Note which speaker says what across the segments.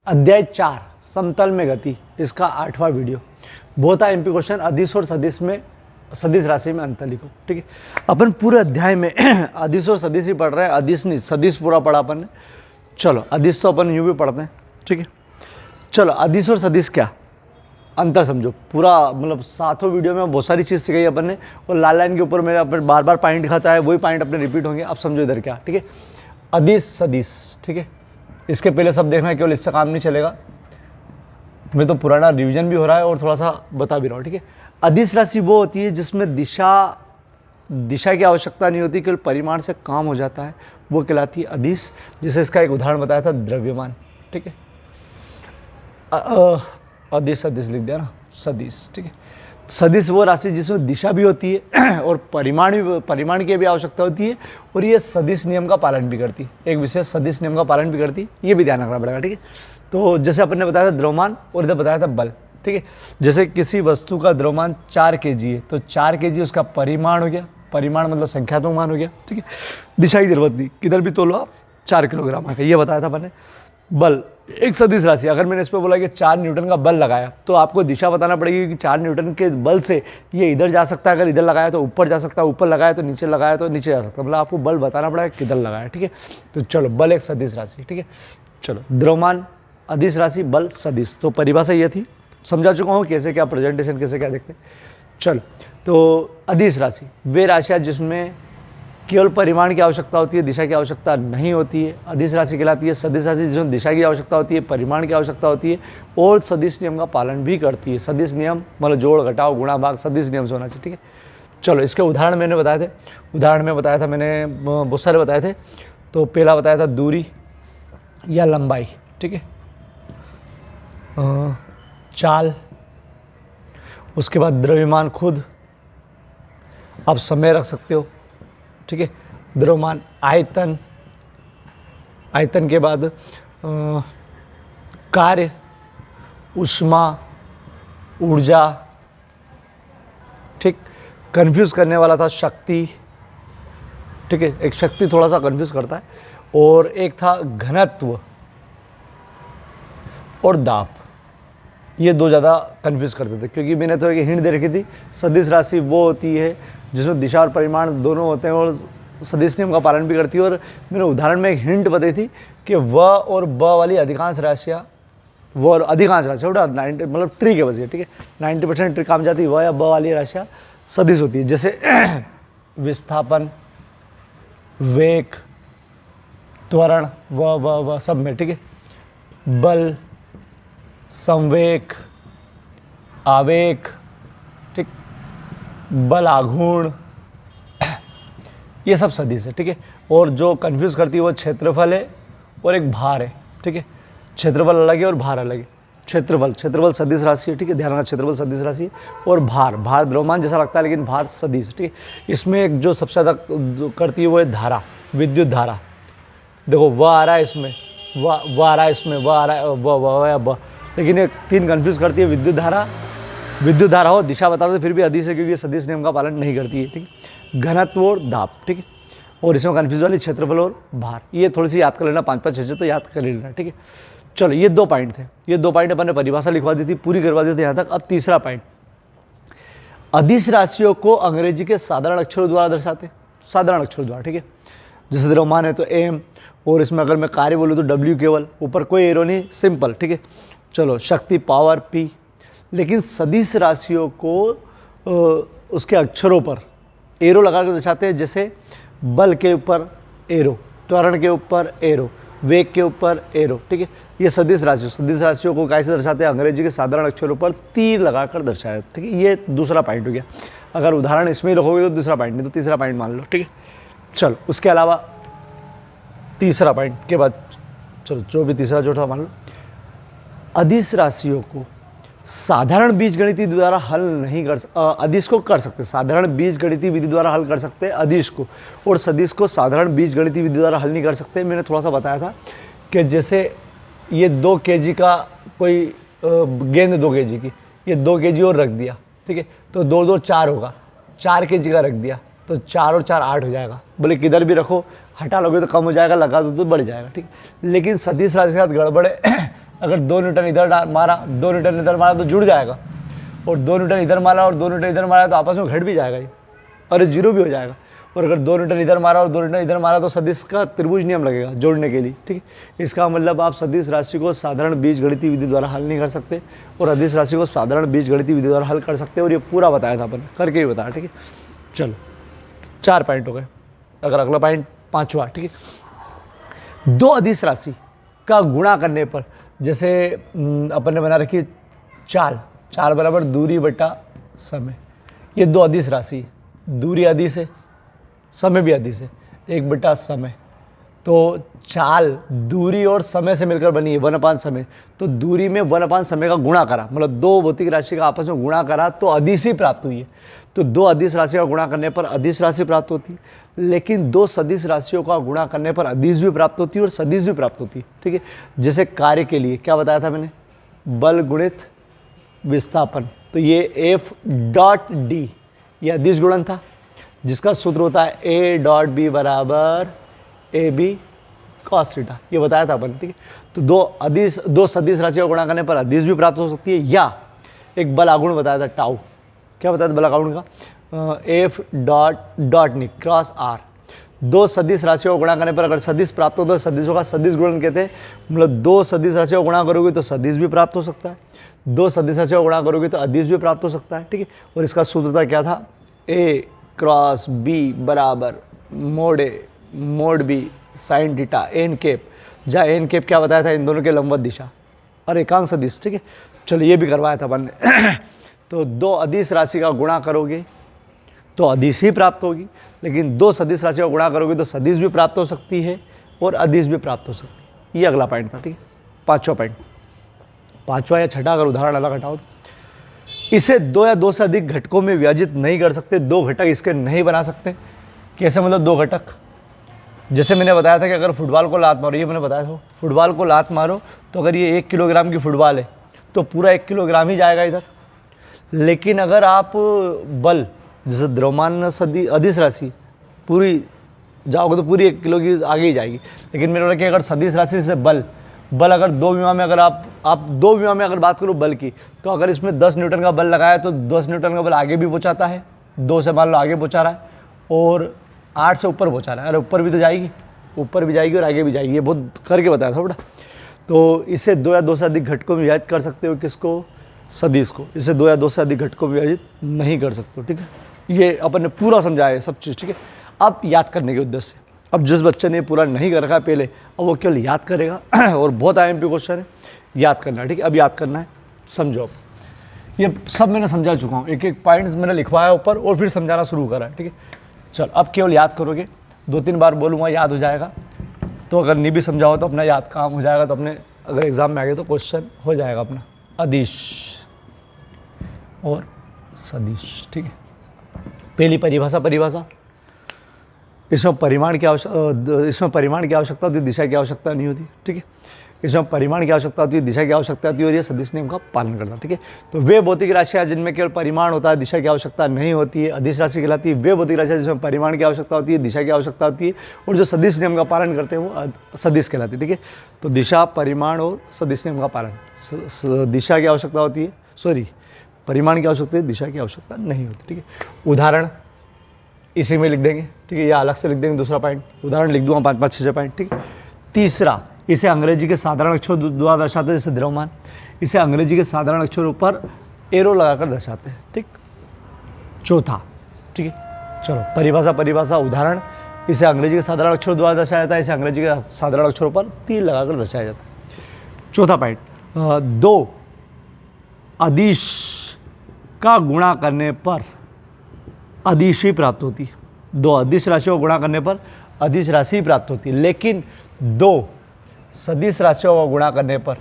Speaker 1: अध्याय 4 समतल में गति, इसका 8वां वीडियो। बहुत था एमपी क्वेश्चन अदिश और सदिश में, सदिश राशि में अंतर लिखो। ठीक है, अपन पूरे अध्याय में अदिश और सदिश ही पढ़ रहे हैं, अदिश नहीं सदिश पूरा पढ़ा अपन ने। चलो अदिश तो अपन यूँ भी पढ़ते हैं। ठीक है, चलो अदिश और सदिश क्या अंतर समझो। पूरा मतलब 7वां वीडियो में बहुत सारी चीज़ सिखाई अपन ने, और लाल लाइन के ऊपर मेरा अपन बार बार पॉइंट दिखाता है, वही पॉइंट अपने रिपीट होंगे। अब समझो इधर क्या। ठीक है, अदिश सदिश। ठीक है, इसके पहले सब देखना है, केवल इससे काम नहीं चलेगा। मैं तो पुराना रिवीजन भी हो रहा है और थोड़ा सा बता भी रहा हूँ। ठीक है, अदिश राशि वो होती है जिसमें दिशा की आवश्यकता नहीं होती, केवल परिमाण से काम हो जाता है, वो कहलाती है अदिश। जिसे इसका एक उदाहरण बताया था, द्रव्यमान। ठीक है, अदिश सदिश लिख दिया ना, सदिश। ठीक है, सदिश वो राशि जिसमें दिशा भी होती है और परिमाण की भी आवश्यकता होती है, और ये सदिश नियम का पालन भी करती है, एक विशेष सदिश नियम का पालन भी करती है, ये भी ध्यान रखना पड़ेगा। ठीक है, तो जैसे अपन ने बताया था द्रव्यमान, और इधर बताया था बल। ठीक है, जैसे किसी वस्तु का द्रव्यमान 4 kg है, तो 4 kg उसका परिमाण हो गया, परिमाण मतलब संख्यात्मक मान हो गया। ठीक है, दिशा की जरूरत नहीं, किधर भी तोलो आप 4 किलोग्राम आ गया, ये बताया था अपन ने। बल एक सदिश राशि, अगर मैंने इस पर बोला कि 4 न्यूटन का बल लगाया, तो आपको दिशा बताना पड़ेगी कि 4 न्यूटन के बल से ये इधर जा सकता है, अगर इधर लगाया तो ऊपर जा सकता है, ऊपर लगाया तो नीचे लगाया तो नीचे जा सकता है, मतलब आपको बल बताना पड़ेगा किधर लगाया। ठीक है, तो चलो बल एक सदिश राशि। ठीक है, चलो द्रव्यमान अदिश राशि, बल सदिश। तो परिभाषा ये थी, समझा चुका हूँ कैसे क्या प्रेजेंटेशन, कैसे क्या देखते। चलो, तो अदिश राशि वे राशियाँ जिसमें केवल परिमाण की आवश्यकता होती है, दिशा की आवश्यकता नहीं होती है, अदिश राशि कहलाती है। सदिश राशि जिसमें दिशा की आवश्यकता होती है, परिमाण की आवश्यकता होती है, और सदिश नियम का पालन भी करती है। सदिश नियम मतलब जोड़ घटाव गुणा भाग सदिश नियम से होना चाहिए। ठीक है, चलो इसके उदाहरण मैंने बताए थे, उदाहरण में बताया था मैंने, बहुत सारे बताए थे। तो पहला बताया था दूरी या लंबाई। ठीक है, चाल, उसके बाद द्रव्यमान खुद, आप समय रख सकते हो। ठीक है, द्रव्यमान, आयतन, आयतन के बाद कार्य, ऊष्मा, ऊर्जा। ठीक, कंफ्यूज करने वाला था शक्ति। ठीक है, एक शक्ति थोड़ा सा कंफ्यूज करता है, और एक था घनत्व और दाब। ये दो ज़्यादा कंफ्यूज करते थे, क्योंकि मैंने तो एक हिंट दे रखी थी, सदिश राशि वो होती है जिसमें दिशा और परिमाण दोनों होते हैं, और सदिश नियम का पालन भी करती है। और मैंने उदाहरण में एक हिंट बताई थी कि व और ब वाली अधिकांश राशियाँ, वो और अधिकांश राशियाँ उठा 90 मतलब ट्री के वजह। ठीक है, 90% ट्री काम जाती है, व या ब वाली राशियाँ सदिश होती है, जैसे विस्थापन, वेग, त्वरण, व सब में। ठीक है, बल, संवेग, आवेग, ठीक, बल आघूर्ण, ये सब सदिश है। ठीक है, और जो कंफ्यूज करती है वो क्षेत्रफल है और एक भार है। ठीक है, क्षेत्रफल अलग है और भार अलग है। क्षेत्रफल सदिश राशि है। ठीक है, ध्यान रखना, क्षेत्रफल सदिश राशि है, और भार द्रव्यमान जैसा लगता है लेकिन भार सदिश। ठीक है, इसमें एक जो सबसे ज़्यादा करती है वो है धारा, विद्युत धारा। देखो वह आ रहा है इसमें, वह आ रहा है इसमें, वह आ रहा है व या ब, लेकिन ये 3 कंफ्यूज करती है। विद्युत धारा हो, दिशा बता दो फिर भी अदिश है, क्योंकि ये सदिश नियम का पालन नहीं करती है। ठीक है, घनत्व और दाब। ठीक है, और इसमें कंफ्यूज वाली क्षेत्रफल और भार, ये थोड़ी सी याद कर लेना, 5-5 6 तो याद कर लेना। ठीक है, चलो ये 2 पॉइंट थे, ये 2 पॉइंट अपन ने परिभाषा लिखवा दी थी, पूरी करवा दी थी यहाँ तक। अब तीसरा पॉइंट, अदिश राशियों को अंग्रेजी के साधारण अक्षरों द्वारा दर्शाते हैं, साधारण अक्षरों द्वारा। ठीक है, जैसे द्रव्यमान है तो एम, और इसमें अगर मैं कार्य बोलूँ तो डब्ल्यू, केवल ऊपर कोई एरो नहीं, सिंपल। ठीक है, चलो शक्ति पावर पी। लेकिन सदिश राशियों को उसके अक्षरों पर एरो लगा कर दर्शाते हैं, जैसे बल के ऊपर एरो, त्वरण के ऊपर एरो, वेग के ऊपर एरो। ठीक है, ये सदिश राशियों को कैसे दर्शाते हैं, अंग्रेजी के साधारण अक्षरों पर तीर लगाकर दर्शाया। ठीक है, ये दूसरा पॉइंट हो गया। अगर उदाहरण इसमें ही रखोगे तो दूसरा पॉइंट, नहीं तो तीसरा पॉइंट मान लो। ठीक है, चलो उसके अलावा तीसरा पॉइंट के बाद, चलो जो भी तीसरा जो था मान लो, अदिश राशियों को साधारण बीजगणितीय द्वारा हल नहीं कर अदिश को कर सकते, साधारण बीजगणितीय विधि द्वारा हल कर सकते हैं अदिश को, और सदिश को साधारण बीजगणितीय विधि द्वारा हल नहीं कर सकते। मैंने थोड़ा सा बताया था कि जैसे ये 2 kg का कोई गेंद 2 kg की, ये 2 kg और रख दिया। ठीक है, तो 2 2 4 होगा, 4 kg का रख दिया तो 4 और 4 8 हो जाएगा। बोले किधर भी रखो, हटा लोगे तो कम हो जाएगा, लगा दो तो बढ़ जाएगा। ठीक, लेकिन सदिश राशि के साथ गड़बड़ है अगर 2 न्यूटन इधर मारा, 2 न्यूटन इधर मारा तो जुड़ जाएगा, और 2 न्यूटन इधर मारा और 2 न्यूटन इधर मारा तो आपस में घट भी जाएगा ये, और ये जीरो भी हो जाएगा। और अगर 2 न्यूटन इधर मारा और 2 न्यूटन इधर मारा तो सदिश का त्रिभुज नियम लगेगा जोड़ने के लिए, ठीक है। इसका मतलब आप सदिश राशि को साधारण बीजगणितीय विधि द्वारा हल नहीं कर सकते, और अदिश राशि को साधारण बीजगणितीय विधि द्वारा हल कर सकते, और ये पूरा बताया था अपन, करके ही बताया, ठीक है। चलो 4 पॉइंट हो गए। अगर अगला पॉइंट 5वां, ठीक है। 2 अदिश राशि का गुणा करने पर, जैसे अपन ने बना रखी है चाल बराबर दूरी बटा समय, ये 2 अदिश राशि, दूरी अदिश है, समय भी अदिश है, 1 बटा समय, तो चाल दूरी और समय से मिलकर बनी है 1/5 समय, तो दूरी में 1/5 समय का गुणा करा, मतलब 2 भौतिक राशि का आपस में गुणा करा तो अदिश ही प्राप्त हुई है। तो 2 अदिश राशि का गुणा करने पर अदिश राशि प्राप्त होती है, लेकिन 2 सदिश राशियों का गुणा करने पर अदिश भी प्राप्त होती है और सदिश भी प्राप्त होती है, ठीक है। जैसे कार्य के लिए क्या बताया था मैंने, बल गुणित विस्थापन, तो ये F.D ये अदिश गुणन था, जिसका सूत्र होता है A.B बराबर AB cos थीटा, ये बताया था अपन, ठीक है। तो 2 सदिश राशि का गुणा करने पर अदिश भी प्राप्त हो सकती है, या एक बल आगुण बताया था टाउ, क्या बताया था बल आगुण का, F.D क्रॉस R। 2 सदिश राशियों को गुणा करने पर अगर सदिश प्राप्त हो तो सदिशों का सदिश गुणन कहते हैं, मतलब 2 सदिश राशियों को गुणा करोगे तो सदिश भी प्राप्त हो सकता है, 2 सदिश राशियों को गुणा करोगे तो अदिश भी प्राप्त हो सकता है, ठीक है। और इसका सूत्र था क्या था, A क्रॉस B बराबर mod A mod B sine theta n cap, जहाँ एन कैप क्या बताया था, इन दोनों के लंबवत दिशा और एकांक सदिश, ठीक है। चलो ये भी करवाया था अपन ने। तो 2 अदिश राशि का गुणा करोगे तो अदिश ही प्राप्त होगी, लेकिन 2 सदिश राशि का गुणा करोगे तो सदिश भी प्राप्त हो सकती है और अदिश भी प्राप्त हो सकती है। ये अगला पॉइंट था, ठीक है। 5वां पॉइंट, 5वां या 6ठा अगर उदाहरण अलग हटाओ तो, इसे 2 या 2 से अधिक घटकों में विभाजित नहीं कर सकते, 2 घटक इसके नहीं बना सकते। कैसे मतलब 2 घटक, जैसे मैंने बताया था कि अगर फुटबॉल को लात मारो, ये मैंने बताया था, फुटबॉल को लात मारो तो अगर ये 1 किलोग्राम की फुटबॉल है तो पूरा 1 किलोग्राम ही जाएगा इधर। लेकिन अगर आप बल, जैसे द्रव्यमान अदिश राशि पूरी जाओगे तो पूरी 1 किलो की आगे ही जाएगी। लेकिन मैंने बोला कि अगर सदिश राशि से बल अगर 2 विमा में, अगर आप 2 विमा में अगर बात करो बल की, तो अगर इसमें 10 न्यूटन का बल लगाया तो 10 न्यूटन का बल आगे भी पहुँचाता है, 2 से मान लो आगे पहुँचा रहा है, और 8 से ऊपर पहुँचा रहा है। अरे ऊपर भी तो जाएगी, ऊपर भी जाएगी और आगे भी जाएगी, ये बहुत करके बताया था बेटा। तो इसे 2 या 2 से अधिक घटकों में विभाजित कर सकते हो, किसको, सदिश को। इसे 2 या 2 से अधिक घटकों में विभाजित नहीं कर सकते हो, ठीक है। ये अपन ने पूरा समझाया है सब चीज़, ठीक है। अब याद करने के उद्देश्य से, अब जिस बच्चे ने पूरा नहीं कर रखा है पहले, अब वो केवल याद करेगा और बहुत IMP क्वेश्चन है, याद करना है, ठीक है। अब याद करना है, समझो। अब ये सब मैंने समझा चुका हूँ, एक एक पॉइंट्स मैंने लिखवाया ऊपर और फिर समझाना शुरू करा है, ठीक है। चल अब केवल याद करोगे, 2-3 बार बोलूँगा, याद हो जाएगा। तो अगर नहीं भी समझाओ तो अपना याद काम हो जाएगा, तो अपने अगर एग्जाम में आ गए तो क्वेश्चन हो जाएगा अपना। अदिश और सदिश, ठीक है। पहली परिभाषा, इसमें परिमाण की आवश्यकता होती है, दिशा की आवश्यकता नहीं होती, ठीक है। इसमें परिमाण की आवश्यकता होती है, दिशा की आवश्यकता होती है, और ये सदिश नियम का पालन करता है, ठीक है। तो वे भौतिक राशियाँ जिनमें केवल परिमाण होता है, दिशा की आवश्यकता नहीं होती है, अदिश राशि कहलाती है। वे भौतिक राशियाँ जिसमें परिमाण की आवश्यकता होती है, दिशा की आवश्यकता होती है, और जो सदिश नियम का पालन करते हैं वो सदिश कहलाती है, ठीक है। तो दिशा, परिमाण और सदिश नियम का पालन, दिशा की आवश्यकता होती है, परिमाण की आवश्यकता है, दिशा की आवश्यकता नहीं होती, ठीक है। उदाहरण इसी में लिख देंगे, ठीक है, या अलग से लिख देंगे दूसरा पॉइंट, उदाहरण लिख दूंगा 5-5, 6 पॉइंट, ठीक है। तीसरा, इसे अंग्रेजी के साधारण अक्षर द्वारा दर्शाते हैं, जैसे द्रव्यमान, इसे अंग्रेजी के साधारण अक्षरों पर एरो लगाकर दर्शाते हैं, ठीक। चौथा, ठीक है, चलो परिभाषा, उदाहरण, इसे अंग्रेजी के साधारण अक्षरों द्वारा दर्शाया जाता है, इसे अंग्रेजी के साधारण अक्षरों पर तीर लगाकर दर्शाया जाता है। चौथा पॉइंट, 2 अदिश का गुणा करने पर अदिश ही प्राप्त होती है। 2 अदिश राशियों को गुणा करने पर अदिश राशि ही प्राप्त होती है, लेकिन 2 सदिश राशियों को गुणा करने पर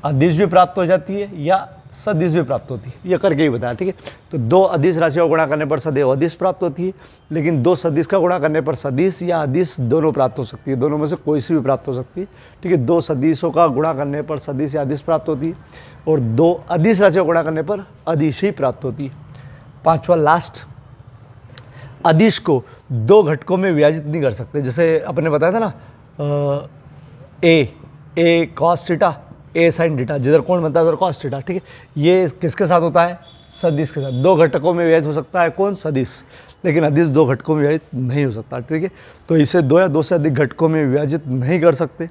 Speaker 1: अदिश भी प्राप्त हो जाती है या सदिश भी प्राप्त होती है, ये करके ही बताया, ठीक है। तो 2 अदिश राशियों को गुणा करने पर सदैव अदिश प्राप्त होती है, लेकिन 2 सदिश का गुणा करने पर सदिश या अदिश दोनों प्राप्त हो सकती है, दोनों में से कोई सी भी प्राप्त हो सकती है, ठीक है। 2 सदिशों का गुणा करने पर सदिश या अदिश प्राप्त होती है, और 2 अदिश राशियों को गुणा करने पर अदिश ही प्राप्त होती है। 5वां लास्ट, अदिश को 2 घटकों में विभाजित नहीं कर सकते। जैसे अपने बताया था ना, ए कॉस थीटा ए साइन थीटा, जिधर कोण बनता है उधर कॉस थीटा, ठीक है। ये किसके साथ होता है? सदिश के साथ। दो घटकों में विभाजित हो सकता है कौन? सदिश, लेकिन अदिश दो घटकों में विभाजित नहीं हो सकता, ठीक है। तो इसे दो या दो से अधिक घटकों में विभाजित नहीं कर सकते,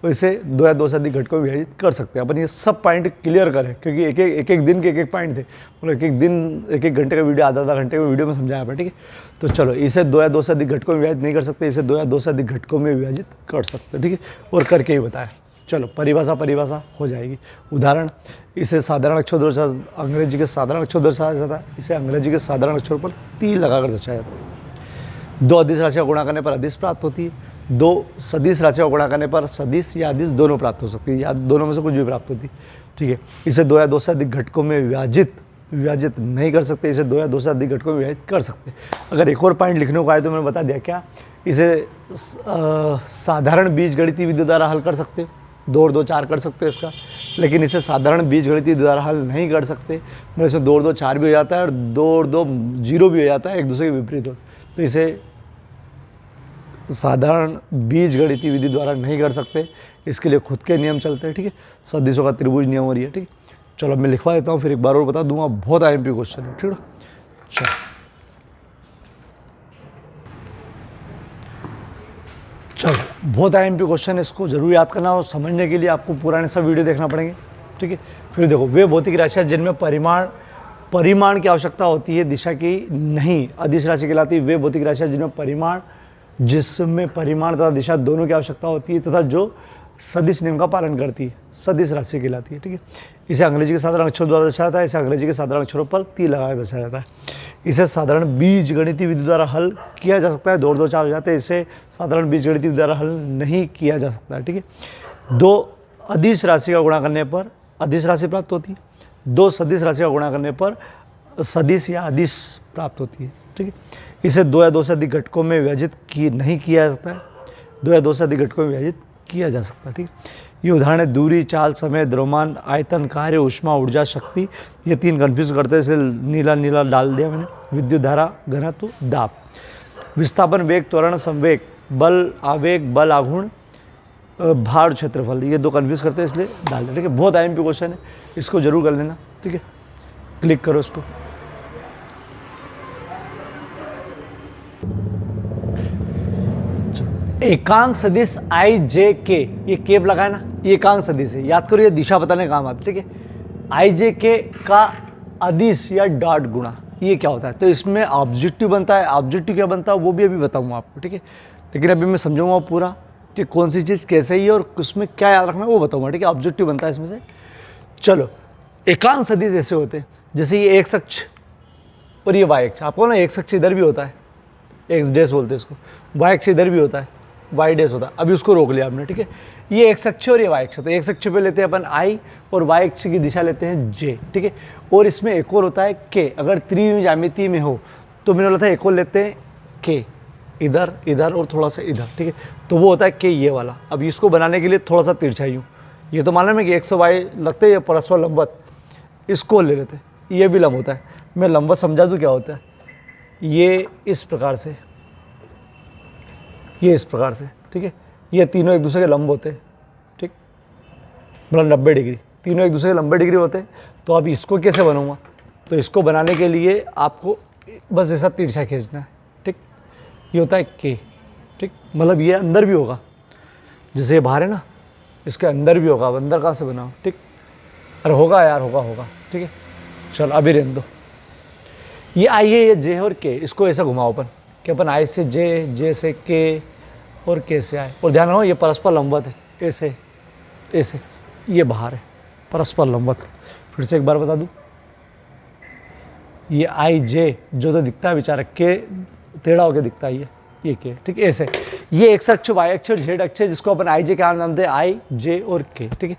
Speaker 1: और इसे दो या दो से अधिक घटकों में विभाजित कर सकते हैं। अपन ये सब पॉइंट क्लियर करें, क्योंकि एक दिन के एक पॉइंट थे, मतलब एक दिन एक घंटे का वीडियो, आधा घंटे का वीडियो में समझाया पर, ठीक है। तो चलो, इसे दो या दो से अधिक घटकों में विभाजित नहीं कर सकते, इसे दो या दो से अधिक घटकों में विभाजित कर सकते, ठीक है। और करके ही बताया। चलो, परिभाषा हो जाएगी। उदाहरण, इसे साधारण अक्षर दर्शाया, अंग्रेजी के साधारण अक्षर दर्शाया जाता है, इसे अंग्रेजी के साधारण अक्षरों पर तीर लगाकर दर्शाया जाता है। दो अदिश राशियाँ गुणा करने पर अदिश प्राप्त होती है, दो सदिश राशियाँ गुणा करने पर सदिश या अदिश दोनों प्राप्त हो सकती है, या दोनों में से कुछ भी प्राप्त होती है, ठीक है। इसे दो या दो से अधिक घटकों में विभाजित नहीं कर सकते, इसे दो या दो से अधिक घटकों में विभाजित कर सकते। अगर एक और पॉइंट लिखने को आए तो मैंने बता दिया क्या, इसे साधारण बीजगणितीय विधि द्वारा हल कर सकते हो, 2 और 2 4 कर सकते हो इसका, लेकिन इसे साधारण बीजगणितीय द्वारा हल नहीं कर सकते। मतलब इसे 2 और 2 4 भी हो जाता है, और 2 और 2 0 भी हो जाता है, एक दूसरे के विपरीत हो। तो इसे साधारण बीजगणितीय विधि द्वारा नहीं कर सकते, इसके लिए खुद के नियम चलते हैं, ठीक है। सदिशों का त्रिभुज नियम और ये, ठीक है। चलो, मैं लिखवा देता हूँ, फिर एक बार और बता दूंगा, बहुत IMP क्वेश्चन है, ठीक है। चलो, बहुत IMP क्वेश्चन है, इसको जरूर याद करना, और समझने के लिए आपको पुराने सब वीडियो देखना पड़ेंगे, ठीक है। फिर देखो, वे भौतिक राशियाँ जिनमें परिमाण की आवश्यकता होती है, दिशा की नहीं, अदिश राशि कहलाती है। वे भौतिक राशियाँ जिसमें परिमाण तथा दिशा दोनों की आवश्यकता होती है, तथा जो सदिश नियम का पालन करती है, सदिश राशि कहलाती है, ठीक है। इसे अंग्रेजी के साधारण अक्षरों द्वारा दर्शाया जाता है, इसे अंग्रेजी के साधारण अक्षरों पर तीर लगाकर दर्शाया जाता है। इसे साधारण बीजगणितीय विधि द्वारा हल किया जा सकता है, 2 और 2 4 हो जाते हैं, इसे साधारण बीजगणितीय विधि द्वारा हल नहीं किया जा सकता है, ठीक है। दो अदिश राशि का गुणा करने पर अदिश राशि प्राप्त होती है, दो सदिश राशि का गुणा करने पर सदिश या अदिश प्राप्त होती है, ठीक है। इसे दो या दो से अधिक घटकों में विभाजित नहीं किया जा सकता है, 2 या 2 से अधिक घटकों में विभाजित किया जा सकता है, ठीक है। ये उदाहरण है दूरी, चाल, समय, द्रव्यमान, आयतन, कार्य, ऊष्मा, ऊर्जा, शक्ति। ये 3 कन्फ्यूज करते हैं, इसलिए नीला डाल दिया मैंने। विद्युत धारा, घनत्व, दाब, विस्थापन, वेग, त्वरण, संवेग, बल, आवेग, बल, आघूर्ण, भार, क्षेत्रफल, ये 2 कन्फ्यूज करते हैं, इसलिए डाल दिया, ठीक है। बहुत IMP क्वेश्चन है, इसको जरूर कर लेना, ठीक है। क्लिक करो इसको। एकांक सदिश IJK, ये केप लगाए ना, ये एकांक सदिश है, याद करो, ये दिशा बताने का काम आता है, ठीक है। IJK का अदिश या डॉट गुणा, ये क्या होता है? तो इसमें ऑब्जेक्टिव बनता है, ऑब्जेक्टिव क्या बनता है वो भी अभी बताऊंगा आपको, ठीक है। लेकिन अभी मैं समझाऊंगा पूरा कि कौन सी चीज़ कैसे ही है और उसमें क्या याद रखना है वो बताऊंगा, ठीक है। ऑब्जेक्टिव बनता है इसमें से। चलो, एकांक सदिश ऐसे होते हैं, जैसे ये एक्स अक्ष और ये वाई अक्ष। आपको ना एक्स अक्ष इधर भी होता है, एक्स डैश बोलते हैं इसको, वाई अक्ष इधर भी होता है, वाई डैश होता है। अभी उसको रोक लिया आपने, ठीक है। ये एक्स अक्ष और ये वाई अक्ष, तो एक्स अक्ष पे लेते हैं अपन आई और वाई अक्ष की दिशा लेते हैं जे, ठीक है। और इसमें एक और होता है के, अगर त्रिज्यामिति में हो तो मैंने बोला था एक और लेते हैं के, इधर इधर और थोड़ा सा इधर, ठीक है। तो वो होता है के ये वाला। अब इसको बनाने के लिए थोड़ा सा तिरछा यूँ, ये तो मालूम है कि एक्स वाई लगते हैं परस्पर लंबवत, इसको ले लेते हैं, ये भी लंब होता है। मैं लंबवत समझा दूँ क्या होता है, ये इस प्रकार से, ये इस प्रकार से, ठीक है। ये तीनों एक दूसरे के लंब होते हैं, ठीक, मतलब 90 डिग्री, तीनों एक दूसरे के 90 डिग्री होते हैं। तो अब इसको कैसे बनाऊंगा, तो इसको बनाने के लिए आपको बस ऐसा तिरछा खींचना है, ठीक। ये होता है के, ठीक, मतलब ये अंदर भी होगा, जैसे ये बाहर है ना, इसके अंदर भी होगा। अब अंदर कहाँ से बनाओ, ठीक, अरे होगा यार, होगा, ठीक है। चलो अभी रहने दो। ये आई है, ये जे और के, इसको ऐसा घुमाओ अपन कि अपन आई से जे, जे से के और के से आए। और ध्यान रखो ये परस्पर लंबवत है, ऐसे ऐसे, ये बाहर है, परस्पर लंबवत। फिर से एक बार बता दूं, ये आई जे जो तो दिखता है बेचारा, के टेढ़ा होकर दिखता है, ये के, ठीक, ऐसे। ये एक्स अक्ष, वाई अक्ष और जेड अक्ष, जिसको अपन आई जे क्या नाम देते हैं, आई जे और के, ठीक है।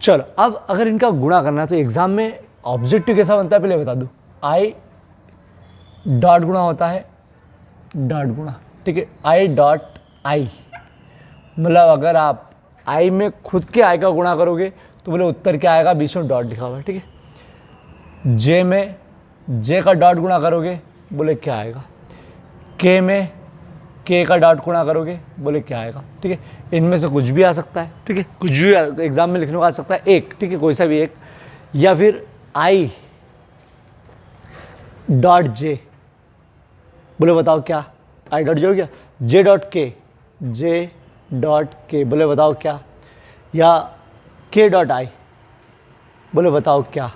Speaker 1: चलो, अब अगर इनका गुणा करना है तो एग्जाम में ऑब्जेक्टिव कैसा बनता है पहले बता दूं। आई डॉट गुणा होता है, डॉट गुणा, ठीक है। आई डॉट आई, मतलब अगर आप आई में खुद के आई का गुणा करोगे तो बोले उत्तर क्या आएगा, बीच में डॉट लिखा हुआ है, ठीक है। जे में जे का डॉट गुणा करोगे बोले क्या आएगा, के में के का डॉट गुणा करोगे, बोले क्या आएगा, ठीक है। इनमें से कुछ भी आ सकता है, ठीक है, कुछ भी एग्जाम में लिखने को आ सकता है, एक, ठीक है, कोई सा भी एक, या फिर आई डॉट जे, बोले बताओ क्या, आई डॉट जे हो गया, जे डॉट के, बोले बताओ क्या, या के डॉट आई, बोले बताओ क्या,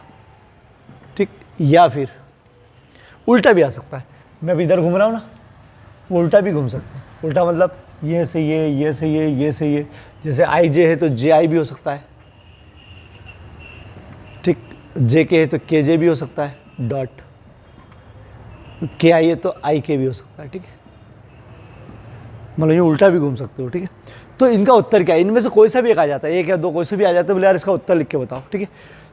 Speaker 1: ठीक। या फिर उल्टा भी आ सकता है, मैं अभी इधर घूम रहा हूँ ना, वो उल्टा भी घूम सकता है। उल्टा मतलब ये से ये से ये से ये, जैसे आई जे है तो जे आई भी हो सकता है, ठीक। जे के है तो के जे भी हो सकता है, डॉट के आई है तो आई के भी हो सकता है, ठीक है। मतलब ये उल्टा भी घूम सकते हो, ठीक है। तो इनका उत्तर क्या है, इनमें से कोई सा भी एक आ जाता है, एक या दो कोई से भी आ जाता है, बोले यार इसका उत्तर लिख के बताओ, ठीक है।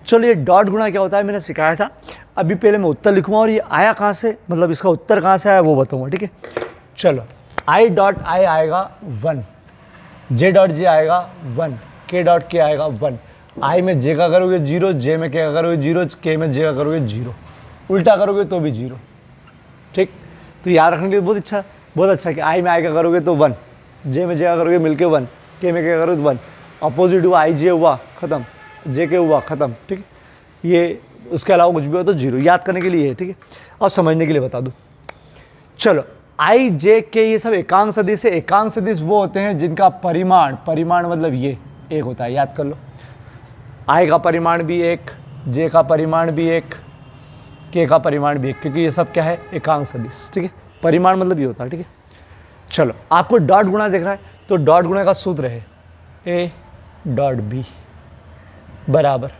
Speaker 1: चलो ये डॉट गुणा क्या होता है मैंने सिखाया था, अभी पहले मैं उत्तर लिखूंगा और ये आया कहाँ से, मतलब इसका उत्तर कहाँ से आया वो बताऊंगा, ठीक है। चलो आई डॉट आई आएगा 1, जे डॉट जे आएगा 1, के डॉट के आएगा 1, आई में जे का करोगे 0, जे में के का करोगे 0, के में जे का करोगे 0, उल्टा करोगे तो भी 0, ठीक। तो याद रखने के लिए बहुत अच्छा कि आई में आई का करोगे तो 1, जे में जे का करोगे मिलके 1, के में के का करोगे 1, अपोजिट हुआ आई जे हुआ ख़त्म, जे के हुआ ख़त्म, ठीक है। ये उसके अलावा कुछ भी हो तो 0, याद करने के लिए है, ठीक है। और समझने के लिए बता दूँ, चलो आई जे के ये सब एकांक सदिश है। एकांक सदिश वो होते हैं जिनका परिमाण मतलब ये एक होता है, याद कर लो। आई का परिमाण भी एक, जे का परिमाण भी एक, के का परिमाण भी एक, क्योंकि ये सब क्या है, एकांक सदिश, ठीक है। परिमाण मतलब ये होता है, ठीक है। चलो आपको डॉट गुणा देखना है तो डॉट गुणा का सूत्र है ए डॉट बी बराबर,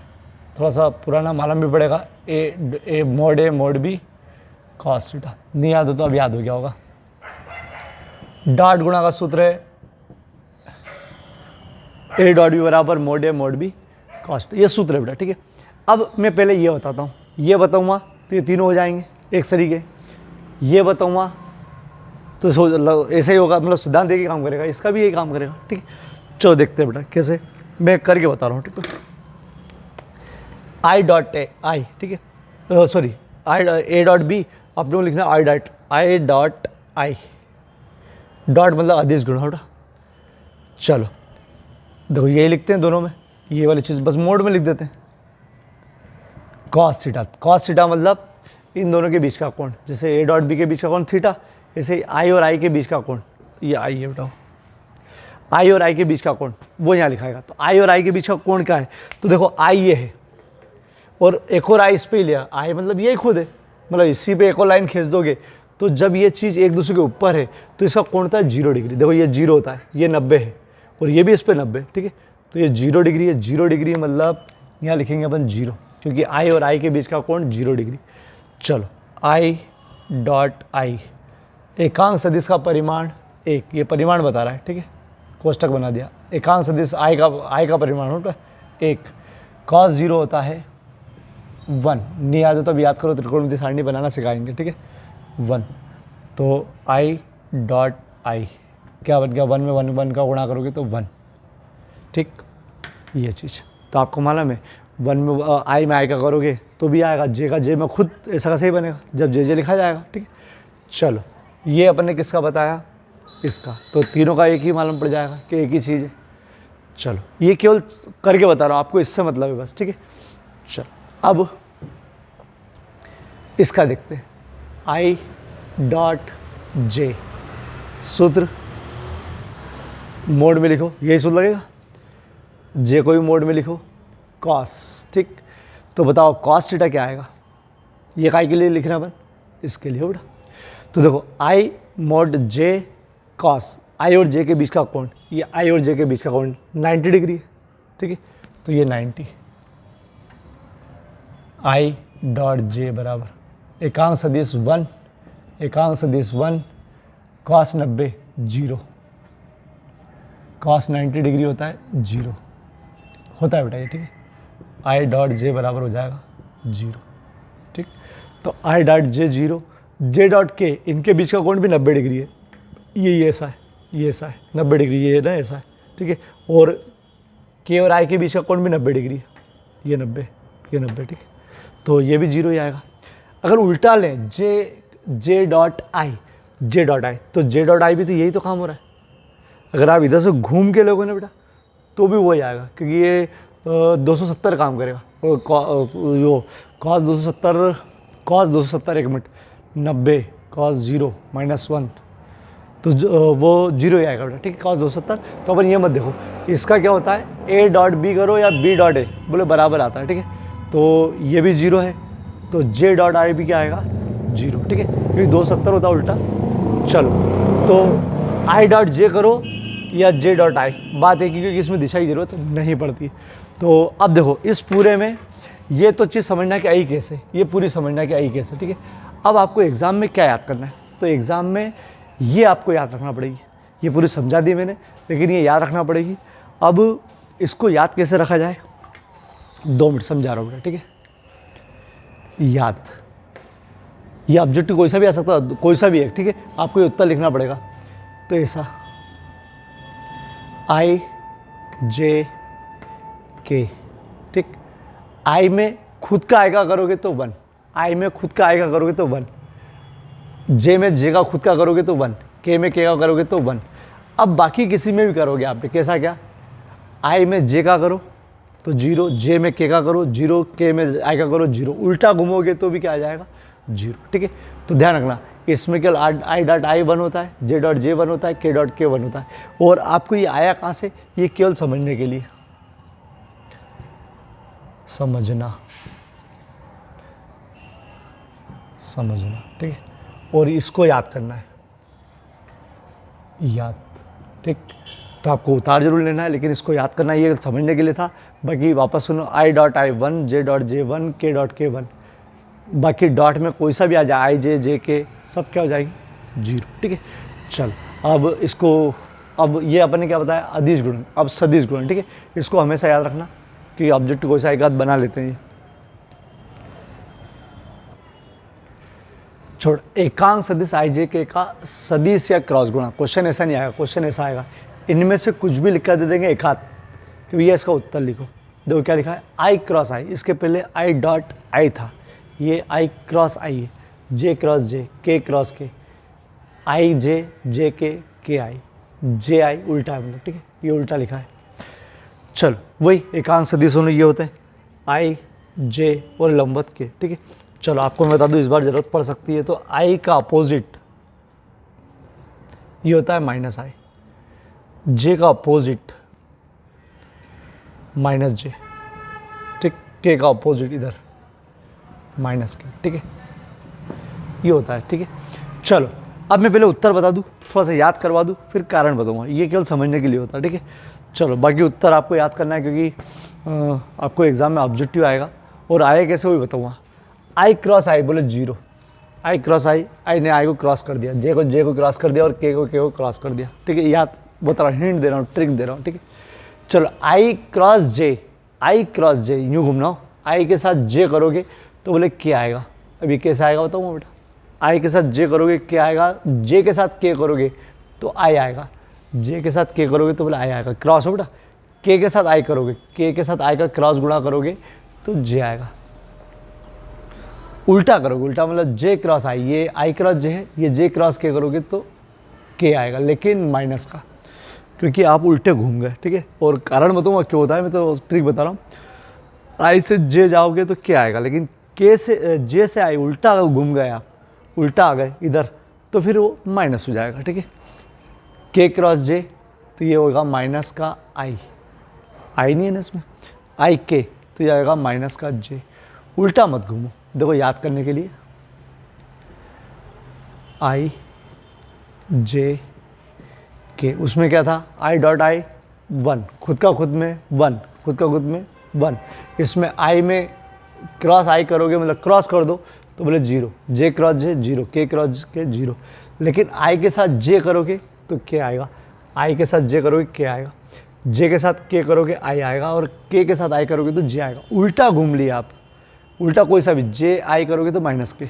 Speaker 1: थोड़ा सा पुराना मालूम भी पड़ेगा, ए मोड बी कॉस थीटा, नहीं याद हो तो अब याद हो गया होगा। डॉट गुणा का सूत्र है ए डॉट बी बराबर मोड बी कॉस, ये सूत्र है बेटा, ठीक है। अब मैं पहले ये बताता हूँ, ये बताऊँगा तो ये तीनों हो जाएंगे एक तरीके, ये बताऊँगा तो ऐसे ही होगा, मतलब सिद्धांत एक ही काम करेगा, इसका भी यही काम करेगा, ठीक है। चलो देखते हैं बेटा कैसे, मैं करके बता रहा हूँ, ठीक है। आई डॉट आई, ठीक है, sorry I A dot B, आप लोग लिखना आई डॉट आई, डॉट मतलब अदिश गुणा बेटा। चलो देखो यही लिखते हैं दोनों में, ये वाली चीज़ बस मोड में लिख देते हैं, कॉस थीटा मतलब इन दोनों के बीच का कोण, जैसे ए डॉट बी के बीच का कोण थीटा, ऐसे आई और आई के बीच का कोण, ये आई है बताओ, आई और आई के बीच का कोण वो यहाँ लिखाएगा। तो आई और आई के बीच का कोण क्या है, तो देखो आई ये है और एक और आई इस पे ही लिया, आई मतलब यही खुद है, मतलब इसी पे एक और लाइन खींच दोगे तो जब ये चीज़ एक दूसरे के ऊपर है तो इसका कोण होता है 0 डिग्री। देखो ये 0 होता है, ये 90 है और ये भी इस पे 90, ठीक है। तो ये 0 डिग्री है, 0 डिग्री मतलब यहाँ लिखेंगे अपन 0, क्योंकि आई और आई के बीच का कोण 0 डिग्री। चलो आई डॉट आई, एकांक सदिश का परिमाण 1, ये परिमाण बता रहा है, ठीक है, कोष्टक बना दिया। एकांक सदिश आई का परिमाण होता है 1, कॉस 0 होता है 1, नहीं याद हो तो अब याद करो, त्रिकोणमिति सारणी बनाना सिखाएंगे, ठीक है। 1, तो आई डॉट आई क्या बन गया, 1 में 1 का गुणा करोगे तो 1, ठीक। ये चीज़ तो आपको मालूम है, 1 में आई में आई का करोगे तो भी आएगा, जे का जे में खुद ऐसा कैसे ही बनेगा जब जे लिखा जाएगा, ठीक है। चलो ये अपन ने किसका बताया, इसका, तो तीनों का एक ही मालूम पड़ जाएगा कि एक ही चीज़ है। चलो ये केवल करके बता रहा हूँ आपको, इससे मतलब है बस, ठीक है। चलो अब इसका देखते हैं, आई डॉट जे, सूत्र मोड में लिखो, यही सूत्र लगेगा, जे को भी मोड में लिखो, कॉस, ठीक। तो बताओ कॉस थीटा क्या आएगा, ये काय के लिए लिखना अपन, इसके लिए बेटा। तो देखो आई मोड जे कॉस, आई और जे के बीच का कोण, ये आई और जे के बीच का कोण 90 डिग्री है, ठीक है। तो ये 90, आई डॉट जे बराबर एकांक सदिश 1, कॉस 90 0, कॉस 90 डिग्री होता है 0 होता है बेटा ये, ठीक है। आई डॉट जे बराबर हो जाएगा 0, ठीक। तो I dot J 0, J dot के, इनके बीच का कोण भी 90 डिग्री है, ये ऐसा है, ये ऐसा है 90 डिग्री, ये ना ऐसा है, ठीक है। और के और आई के बीच का कोण भी 90 डिग्री है, ये 90, ये 90, ठीक है। तो ये भी 0 ही आएगा। अगर उल्टा लें J dot I, J dot I, तो जे डॉट आई भी तो यही तो काम हो रहा है। अगर आप इधर से घूम के लोगों ने बेटा तो भी वही आएगा, क्योंकि ये 270 काम करेगा। यो कॉस 270 एक मिनट 90 कॉस 0 -1 तो वो 0 ही आएगा बेटा, ठीक है, कॉस 270। तो अपन ये मत देखो, इसका क्या होता है, ए डॉट बी करो या बी डॉट ए, बोले बराबर आता है, ठीक है। तो ये भी 0 है, तो जे डॉट आई भी क्या आएगा 0, ठीक है, क्योंकि 270 होता है उल्टा। चलो तो आई डॉट जे करो या जे डॉट आई, बात है क्योंकि इसमें दिशा की जरूरत नहीं पड़ती। तो अब देखो इस पूरे में ये तो चीज़ समझना कि आई कैसे, ये पूरी समझना कि आई कैसे, ठीक है। अब आपको एग्ज़ाम में क्या याद करना है, तो एग्ज़ाम में ये आपको याद रखना पड़ेगी। ये पूरी समझा दी मैंने, लेकिन ये याद रखना पड़ेगी। अब इसको याद कैसे रखा जाए, 2 मिनट समझा रहा हूँ बेटा, ठीक है। याद, ये ऑब्जेक्टिव कोई सा भी आ सकता है, कोई सा भी है, ठीक है। आपको ये उत्तर लिखना पड़ेगा। तो ऐसा आई जे के, ठीक, आई में खुद का आएगा करोगे तो 1, आई में खुद का आएगा करोगे तो 1, जे में जे का खुद का करोगे तो 1, के में के का करोगे तो 1। अब बाकी किसी में भी करोगे आप, कैसा क्या, आई में जे का करो तो 0, जे में के का करो 0, के में आई का करो 0, उल्टा घूमोगे तो भी क्या आ जाएगा 0, ठीक है। तो ध्यान रखना, इसमें केवल आई डॉट आई 1 होता है, जे डॉट जे 1 होता है, के डॉट के 1 होता है। और आपको ये आया कहाँ से, ये केवल समझने के लिए, समझना, ठीक है। और इसको याद करना है, याद, ठीक। तो आपको उतार जरूर लेना है, लेकिन इसको याद करना ये समझने के लिए था। बाकी वापस सुनो, I dot I 1, J dot J 1, के डॉट के 1, बाकी डॉट में कोई सा भी आ जाए, आई जे जे के, सब क्या हो जाएगी 0, ठीक है। चल अब इसको, अब ये अपन ने क्या बताया, अदिश गुणन, अब सदिश गुणन, ठीक है। इसको हमेशा याद रखना कि ऑब्जेक्ट कोई सा एक आध बना लेते हैं ये। छोड़, एकांक सदिश आई जे के का सदिश या क्रॉस गुणा, क्वेश्चन ऐसा नहीं आएगा, क्वेश्चन ऐसा आएगा, इनमें से कुछ भी लिख कर दे देंगे एक हाथ कि भैया इसका उत्तर लिखो। देखो क्या लिखा है, आई क्रॉस आई, इसके पहले आई डॉट आई था, ये आई क्रॉस आई है, जे क्रॉस जे, के क्रॉस के, आई जे के आई, जे आई उल्टा है मतलब, ठीक है, ये उल्टा लिखा है। चलो वही एकांक सदिश होने ये होता है आई जे और लंबवत के, ठीक है। चलो आपको मैं बता दूं, इस बार जरूरत पड़ सकती है, तो आई का अपोजिट ये होता है माइनस आई, जे का अपोजिट माइनस जे, ठीक, के का अपोजिट इधर माइनस के, ठीक है, ये होता है, ठीक है। चलो अब मैं पहले उत्तर बता दूं, थोड़ा सा याद करवा दूं, फिर कारण बताऊंगा, ये केवल समझने के लिए होता है, ठीक है। चलो बाकी उत्तर आपको याद करना है, क्योंकि आपको एग्जाम में ऑब्जेक्टिव आएगा, और आए कैसे वो भी बताऊंगा। आई क्रॉस आई बोले 0, आई क्रॉस आई, आई ने आई को क्रॉस कर दिया, जे को क्रॉस कर दिया, और के को क्रॉस कर दिया, ठीक है। याद बता रहा हूँ, हिंट दे रहा हूँ, ट्रिक दे रहा हूँ, ठीक है। चलो आई क्रॉस जे यूँ घूमना हो, आई के साथ जे करोगे तो बोले के आएगा। अभी कैसे आएगा बताऊँगा बेटा, आई के साथ जे करोगे क्या आएगा, जे के साथ के करोगे तो आई आएगा, जे के साथ के करोगे तो बोले आई आएगा, क्रॉस हो बेटा। के साथ आई करोगे, के साथ आई का क्रॉस गुणा करोगे तो जे आएगा। उल्टा करोगे, उल्टा मतलब जे क्रॉस आई, ये आई क्रॉस जे है, ये जे क्रॉस के करोगे तो के आएगा, लेकिन माइनस का, क्योंकि आप उल्टे घूम गए, ठीक है। और कारण बताऊँगा क्यों होता है, मैं तो ट्रिक बता रहा हूँ। आई से जे जाओगे तो के आएगा, लेकिन के से जे से आई उल्टा अगर घूम गए आप, उल्टा आ गए इधर, तो फिर वो माइनस हो जाएगा, ठीक है। के क्रॉस जे तो ये होगा माइनस का आई, आई नहीं है ना इसमें, आई के तो ये आएगा माइनस का जे। उल्टा मत घूमो, देखो याद करने के लिए, आई जे के, उसमें क्या था, आई डॉट आई 1, खुद का खुद में 1, खुद का खुद में 1, इसमें आई में क्रॉस आई करोगे मतलब क्रॉस कर दो तो बोले 0, जे क्रॉस जे 0, के क्रॉस के 0, लेकिन आई के साथ जे करोगे तो के आएगा, आई के साथ जे करोगे के आएगा, जे के साथ के करोगे आई आएगा, और के साथ आई करोगे तो जे आएगा। उल्टा घूम लिया आप, उल्टा कोई सा भी, जे आई करोगे तो माइनस के,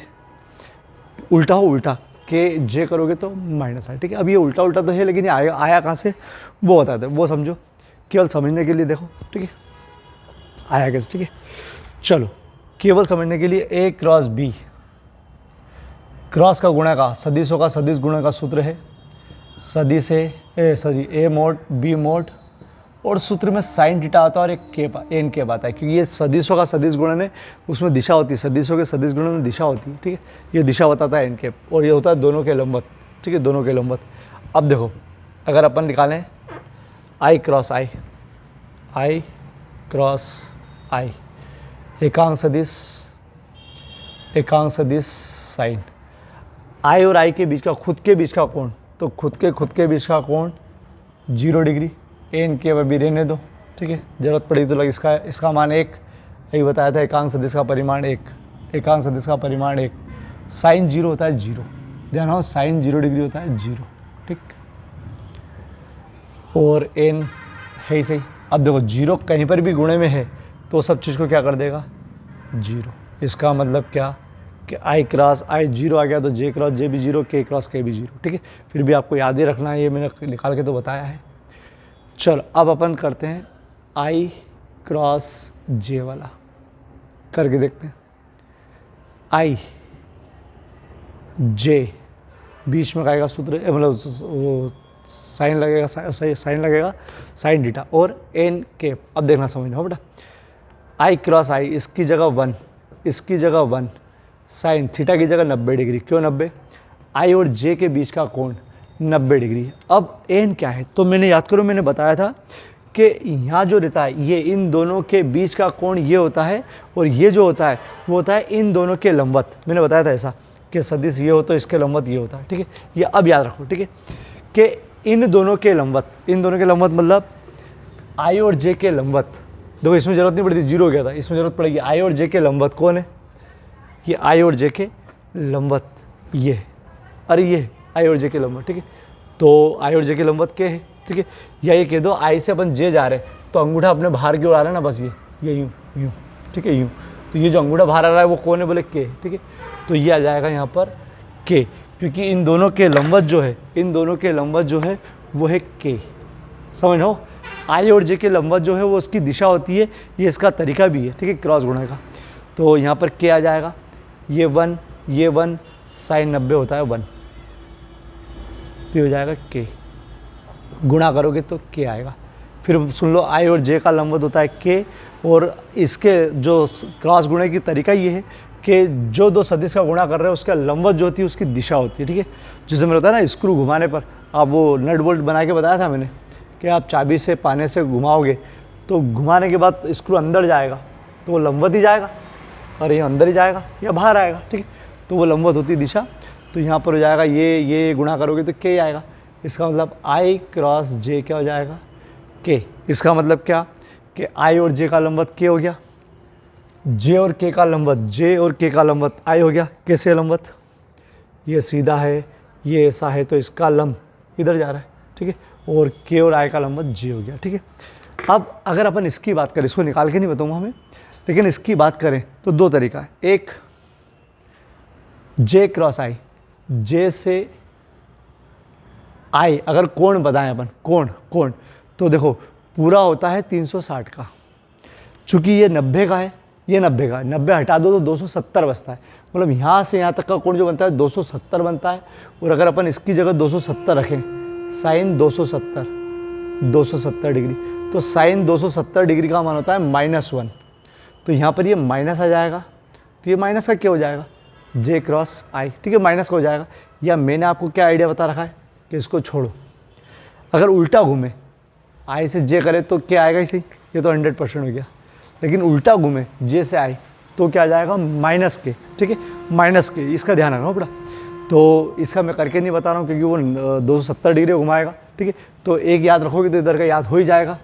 Speaker 1: उल्टा हो उल्टा, के जे करोगे तो माइनस है, ठीक है। अब ये उल्टा उल्टा तो है, लेकिन ये आया कहाँ से वो बता दे, वो समझो, केवल समझने के लिए देखो, ठीक है, आया कैसे, ठीक है। चलो केवल समझने के लिए ए क्रॉस बी, क्रॉस का गुणा का सदिशों का सदिश गुणा का सूत्र है सदिश ए मोड बी मोड और सूत्र में साइन थीटा आता है और एक एन केप आता है, क्योंकि ये सदिशों का सदिश गुणन है, उसमें दिशा होती है, सदिशों के सदिश गुणन में दिशा होती है, ठीक है। ये दिशा बताता है एन केप और ये होता है दोनों के लंबवत, ठीक है, दोनों के लंबवत। अब देखो अगर अपन निकालें आई क्रॉस आई, आई क्रॉस आई, एकांक सदिश साइन, आई और आई के बीच का खुद के बीच का कोण, तो खुद के बीच का कोण 0 डिग्री, एन के अभी रहने दो, ठीक है, जरूरत पड़ी तो लग इसका मान 1, यही बताया था एकांक सदिश का परिमाण 1, एकांक सदिश का परिमाण 1, साइन 0 होता है 0, ध्यान हो साइन 0 डिग्री होता है 0, ठीक, और एन है ही सही। अब देखो 0 कहीं पर भी गुणे में है तो सब चीज़ को क्या कर देगा 0, इसका मतलब क्या कि आई क्रॉस आई 0 आ गया तो जे क्रॉस जे भी 0, के क्रॉस के भी 0, ठीक है। फिर भी आपको याद ही रखना है, ये मैंने निकाल के तो बताया है। चलो अब अपन करते हैं आई क्रॉस जे वाला, करके देखते हैं। आई जे बीच में आएगा सूत्र, मतलब साइन लगेगा, साइन लगेगा साइन थीटा और एन केप। अब देखना समझना हो बेटा, आई क्रॉस आई इसकी जगह 1, इसकी जगह 1, साइन थीटा की जगह 90 डिग्री, क्यों 90, आई और जे के बीच का कोण 90 डिग्री है। अब एन क्या है, तो मैंने याद करो मैंने बताया था कि यहाँ जो रहता है ये इन दोनों के बीच का कोण ये होता है और ये जो होता है वो होता है इन दोनों के लंबवत। मैंने बताया था ऐसा कि सदिश ये हो तो इसके लंबवत ये होता है, ठीक है। ये अब याद रखो, ठीक है, कि इन दोनों के लंबवत मतलब आई और जे के लंबवत। देखो इसमें जरूरत नहीं पड़ती, 0 हो गया था, इसमें जरूरत पड़ेगी आई और जे के लंबवत कौन है, ये आई और जे के लंबवत ये, अरे ये आई और जे के लंबवत, ठीक है। तो आई और जे के लंबवत के है, ठीक है, या ये कह दो आई से अपन जे जा रहे हैं तो अंगूठा अपने बाहर की ओर आ रहा है ना, बस ये यूँ यूँ, ठीक है, यूँ। तो ये जो अंगूठा बाहर आ रहा है वो कौन है, बोले के, ठीक है। तो ये आ जाएगा यहाँ पर के, क्योंकि इन दोनों के लंबवत जो है, इन दोनों के लंबवत जो है वो है के, समझ लो। आई और जे के लंबवत जो है वो उसकी दिशा होती है, ये इसका तरीका भी है, ठीक है, क्रॉस गुणा का। तो यहाँ पर के आ जाएगा, ये 1 साइन 90 होता है 1, तो हो जाएगा के, गुणा करोगे तो के आएगा। फिर सुन लो आई और जे का लंबवत होता है के, और इसके जो क्रॉस गुणे की तरीका ये है कि जो दो सदिश का गुणा कर रहे हैं उसका लंबवत जो होती है उसकी दिशा होती है, ठीक है। जैसे मैंने बताया ना स्क्रू घुमाने पर, आप वो नट बोल्ट बना के बताया था मैंने कि आप चाबी से पाने से घुमाओगे तो घुमाने के बाद स्क्रू अंदर जाएगा तो वो लंबवत ही जाएगा, और ये अंदर ही जाएगा या बाहर आएगा, ठीक है, तो वो लंबवत होती है दिशा। तो यहाँ पर हो जाएगा ये गुणा करोगे तो के आएगा, इसका मतलब आई क्रॉस जे क्या हो जाएगा के। इसका मतलब क्या कि आई और जे का लंबवत के हो गया, जे और के का लंबवत जे और के का लंबवत आई हो गया, कैसे लंबवत, ये सीधा है ये ऐसा है तो इसका लंब इधर जा रहा है, ठीक है, और के और आई का लंबवत जे हो गया, ठीक है। अब अगर अपन इसकी बात करें, इसको निकाल के नहीं बताऊँगा हमें, लेकिन इसकी बात करें तो 2 तरीका है। एक जे क्रॉस आई, जे से आई अगर कोण बताएं अपन, कोण तो देखो पूरा होता है 360 का, चूँकि ये 90 का है, ये 90 का है, 90 हटा दो तो 270 बचता है, मतलब यहाँ से यहाँ तक का कोण जो बनता है 270 बनता है। और अगर अपन इसकी जगह 270 रखें, साइन 270 डिग्री, तो साइन 270 डिग्री का मान होता है -1, तो यहाँ पर ये माइनस आ जाएगा, तो ये माइनस का क्या हो जाएगा जे क्रॉस आई, ठीक है, माइनस का हो जाएगा। या मैंने आपको क्या आइडिया बता रखा है कि इसको छोड़ो, अगर उल्टा घूमे आई से जे करे तो क्या आएगा इसे, ये तो 100% हो गया, लेकिन उल्टा घूमे जे से आई तो क्या आ जाएगा माइनस के, ठीक है, माइनस के, इसका ध्यान रखना बेटा। तो इसका मैं करके नहीं बता रहा हूँ क्योंकि वो 270 डिग्री घुमाएगा, ठीक है, तो एक याद रखोगे तो इधर का याद हो ही जाएगा,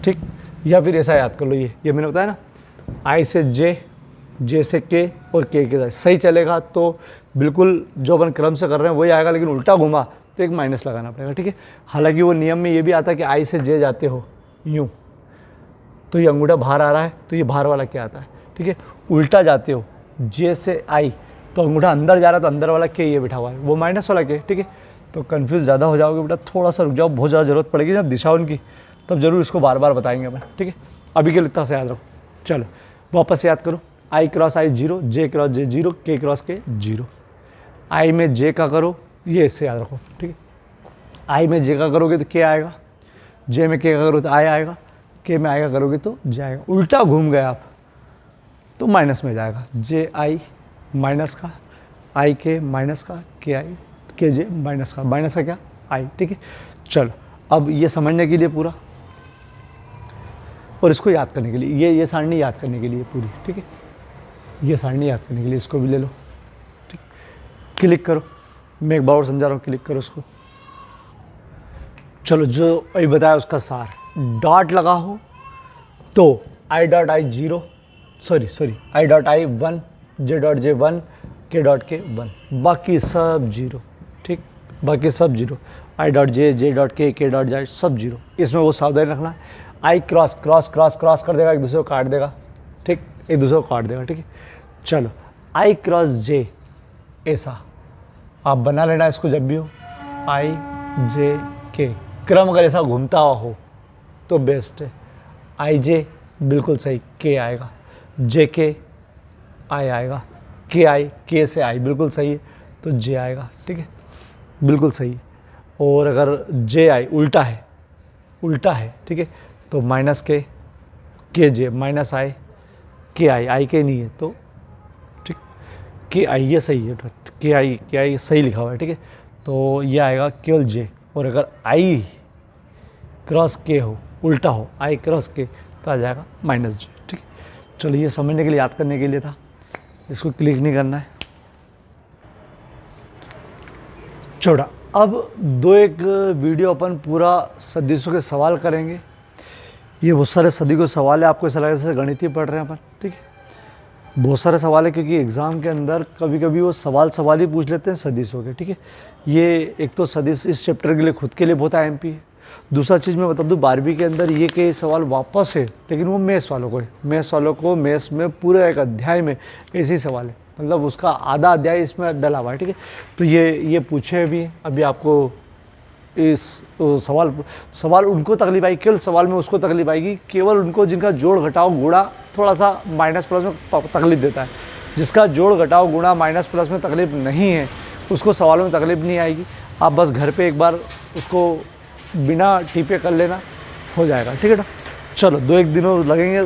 Speaker 1: ठीक। या फिर ऐसा याद कर लो, ये मैंने बताया ना, आई से जे से के और के साथ सही चलेगा तो बिल्कुल जो अपन क्रम से कर रहे हैं वही आएगा, लेकिन उल्टा घुमा तो एक माइनस लगाना पड़ेगा, ठीक है। हालांकि वो नियम में ये भी आता है कि आई से जे जाते हो यूँ तो ये अंगूठा बाहर आ रहा है तो ये बाहर वाला क्या आता है, ठीक है। उल्टा जाते हो जे से आई तो अंगूठा अंदर जा रहा है तो अंदर वाला के ये बिठा हुआ है, वो माइनस वाला के, ठीक है। तो कन्फ्यूज़ ज़्यादा हो जाओगे बेटा, थोड़ा सा रुक जाओ, बहुत ज़्यादा ज़रूरत पड़ेगी जब दिशा उनकी, तब जरूर इसको बार बार बताएंगे अपन, ठीक है। अभी के लिए इतना से याद रखो। चलो वापस याद करो, आई क्रॉस आई 0, जे क्रॉस जे 0, के क्रॉस के 0। आई में जे का करो, ये इससे याद रखो, ठीक है। आई में जे का करोगे तो के आएगा, जे में के का करोगे तो आई आएगा, के में आई का करोगे तो जे आएगा। उल्टा घूम गए आप तो माइनस में जाएगा, जे आई माइनस का, आई के माइनस का, के आई के जे माइनस का क्या आई, ठीक है। चलो अब ये समझने के लिए पूरा और इसको याद करने के लिए, ये सारणी याद करने के लिए पूरी, ठीक है। ये सारणी याद करने के लिए इसको भी ले लो, ठीक। क्लिक करो, मैं एक बार और समझा रहा हूँ, क्लिक करो इसको। चलो जो अभी बताया उसका सार, डॉट लगा हो तो I dot I 0, sorry I dot I 1, J dot J 1, के डॉट के 1, बाकी सब 0, ठीक। बाकी सब 0, आई डॉट जे डॉट के डॉट जे सब 0। इसमें वो सावधानी रखना है, आई क्रॉस क्रॉस क्रॉस क्रॉस कर देगा, एक दूसरे को काट देगा, ठीक, एक दूसरे को काट देगा, ठीक है। चलो आई क्रॉस जे, ऐसा आप बना लेना इसको जब भी हो, आई जे के क्रम अगर ऐसा घूमता हो तो बेस्ट है। आई जे बिल्कुल सही, के आएगा, जे के आई आएगा, के आई के से आई बिल्कुल सही है तो जे आएगा, ठीक है, बिल्कुल सही है। और अगर जे आई उल्टा है, ठीक है, तो माइनस के जे माइनस आई के आई के नहीं है तो ठीक, के आई ये सही है, के आई सही लिखा हुआ है, ठीक है, तो ये आएगा केवल जे। और अगर आई क्रॉस के हो, उल्टा हो, आई क्रॉस के तो आ जाएगा माइनस जे, ठीक है। चलो ये समझने के लिए, याद करने के लिए था, इसको क्लिक नहीं करना है। छोड़ा, अब एक वीडियो अपन पूरा सदिशों के सवाल करेंगे। ये बहुत सारे सदी को सवाल है, आपको ऐसा लगे जैसे गणित ही पढ़ रहे हैं अपन, ठीक है। बहुत सारे सवाल है क्योंकि एग्ज़ाम के अंदर कभी कभी वो सवाल ही पूछ लेते हैं सदिशों के, ठीक है। ये एक तो सदिश इस चैप्टर के लिए खुद के लिए बहुत एमपी है। दूसरा चीज़ मैं बता दूं, 12वीं के अंदर ये कई सवाल वापस है, लेकिन वो मैथ्स वालों को है। मैथ्स में पूरे एक अध्याय में ऐसे ही सवाल है, मतलब उसका आधा अध्याय इसमें डला हुआ है, ठीक है। तो ये पूछे भी, अभी आपको इस सवाल उनको तकलीफ आई, केवल सवाल में उसको तकलीफ आएगी, केवल उनको जिनका जोड़ घटाव गुणा थोड़ा सा माइनस प्लस में तकलीफ देता है। जिसका जोड़ घटाव गुणा माइनस प्लस में तकलीफ नहीं है उसको सवालों में तकलीफ नहीं आएगी। आप बस घर पे एक बार उसको बिना टीपे कर लेना, हो जाएगा, ठीक है ना। चलो 2-1 दिनों लगेंगे,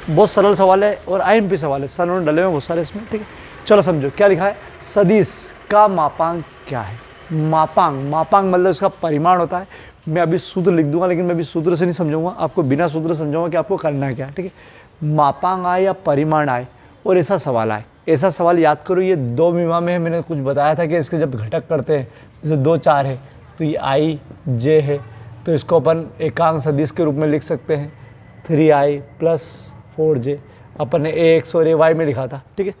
Speaker 1: बहुत सरल सवाल है और आईएमपी सवाल है, सरल डले हुए बहुत सारे इसमें, ठीक है। चलो समझो क्या लिखा है, सदिश का मापांक क्या है। मापांक मतलब इसका परिमाण होता है। मैं अभी सूत्र लिख दूंगा, लेकिन मैं अभी सूत्र से नहीं समझाऊंगा, आपको बिना सूत्र समझाऊंगा कि आपको करना है क्या, ठीक है। मापांक आए या परिमाण आए और ऐसा सवाल आए, ऐसा सवाल याद करो। ये 2 मीमा में है, मैंने कुछ बताया था कि इसके जब घटक करते हैं, जैसे 2 4 है तो ये आई जे है, तो इसको अपन एकांक सदिश के रूप में लिख सकते हैं, 3i + 4j। अपन ने ax और ay में लिखा था, ठीक है।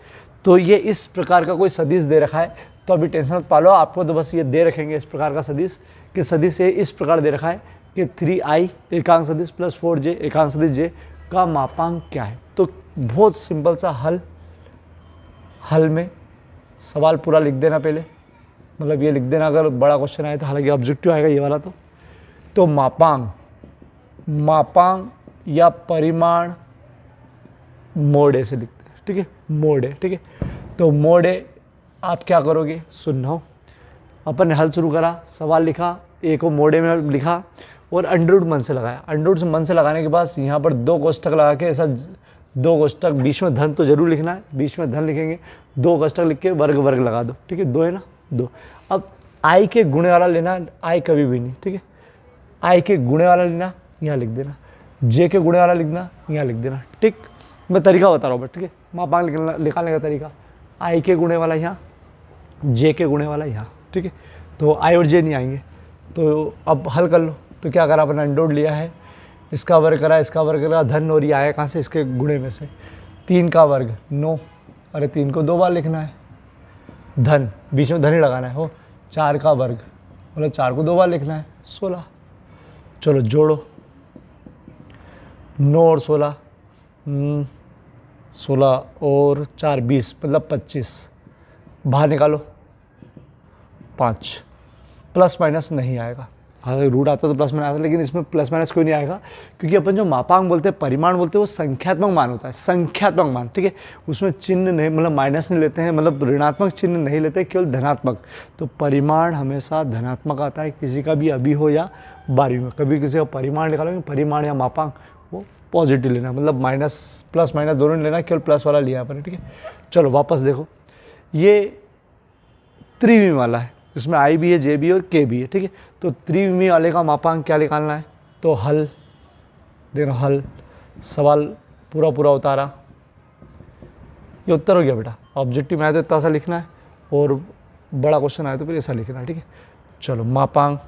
Speaker 1: तो ये इस प्रकार का कोई सदिश दे रखा है, तो अभी टेंशन मत पालो, आपको तो बस ये दे रखेंगे इस प्रकार का सदिश, कि सदिश ये इस प्रकार दे रखा है कि 3i एकांक सदिश + 4j एकांक सदिश j का मापांक क्या है। तो बहुत सिंपल सा हल में सवाल पूरा लिख देना पहले, मतलब ये लिख देना अगर बड़ा क्वेश्चन आए तो, हालांकि ऑब्जेक्टिव आएगा ये वाला। तो मापांक या परिमाण मोड ए से लिखते हैं, ठीक है, मोड ए, ठीक है। तो मोड ए आप क्या करोगे, सुनो, अपन ने हल शुरू करा, सवाल लिखा, ए को मोड ए में लिखा और अंडर रूट मन से लगाया। अंडर रूट मन से लगाने के बाद यहाँ पर 2 कोष्ठक लगा के, ऐसा 2 कोष्ठक, बीच में धन तो जरूर लिखना है, बीच में धन लिखेंगे, 2 कोष्ठक लिख के वर्ग लगा दो, ठीक है, 2 है ना, 2। अब आई के गुणे वाला लेना, आई कभी भी नहीं, ठीक है। आई के गुणे वाला लेना, यहाँ लिख देना, जे के गुणे वाला लिखना, यहाँ लिख देना, ठीक। मैं तरीका बता रहा हूँ, ठीक है, मापांक निकालने का तरीका, आई के गुणे वाला यहाँ, जे के गुणे वाला यहाँ, ठीक है। तो आई और जे नहीं आएंगे, तो अब हल कर लो। तो क्या करा, अपना अंडर रूट लिया है, इसका वर्ग करा, इसका वर्ग करा, धन, और ये आया कहाँ से, इसके गुणे में से। 3 का वर्ग 9, अरे 3 को 2 बार लिखना है, धन बीच में धन ही लगाना है, हो। 4 का वर्ग मतलब 4 को 2 बार लिखना है, 16। चलो जोड़ो, 9 और 16, 16 और 4 20 मतलब 25, बाहर निकालो 5, प्लस माइनस नहीं आएगा, हाँ रूट आता तो प्लस माइनस आता, लेकिन इसमें प्लस माइनस कोई नहीं आएगा, क्योंकि अपन जो मापांक बोलते हैं, परिमाण बोलते हैं, वो संख्यात्मक मान होता है, संख्यात्मक मान, ठीक है। उसमें चिन्ह नहीं, मतलब माइनस नहीं लेते हैं, मतलब ऋणात्मक चिन्ह नहीं लेते, केवल धनात्मक। तो परिमाण हमेशा धनात्मक आता है, किसी का भी अभी हो या 12वीं में। कभी किसी का परिमाण निकालोगे, परिमाण या मापांक, वो पॉजिटिव लेना, मतलब माइनस प्लस माइनस दोनों नहीं लेना, केवल प्लस वाला लिया अपन, ठीक है। चलो वापस देखो, ये त्रिविमी वाला है, इसमें आई भी है, जे भी है और के भी है, ठीक है। तो त्रिविमी वाले का मापांक क्या निकालना है, तो हल देखना, हल सवाल पूरा पूरा उतारा, ये उत्तर हो गया बेटा। ऑब्जेक्टिव में आया तो इतना सा लिखना है, और बड़ा क्वेश्चन आया तो फिर ऐसा लिखना है, ठीक है। चलो मापांक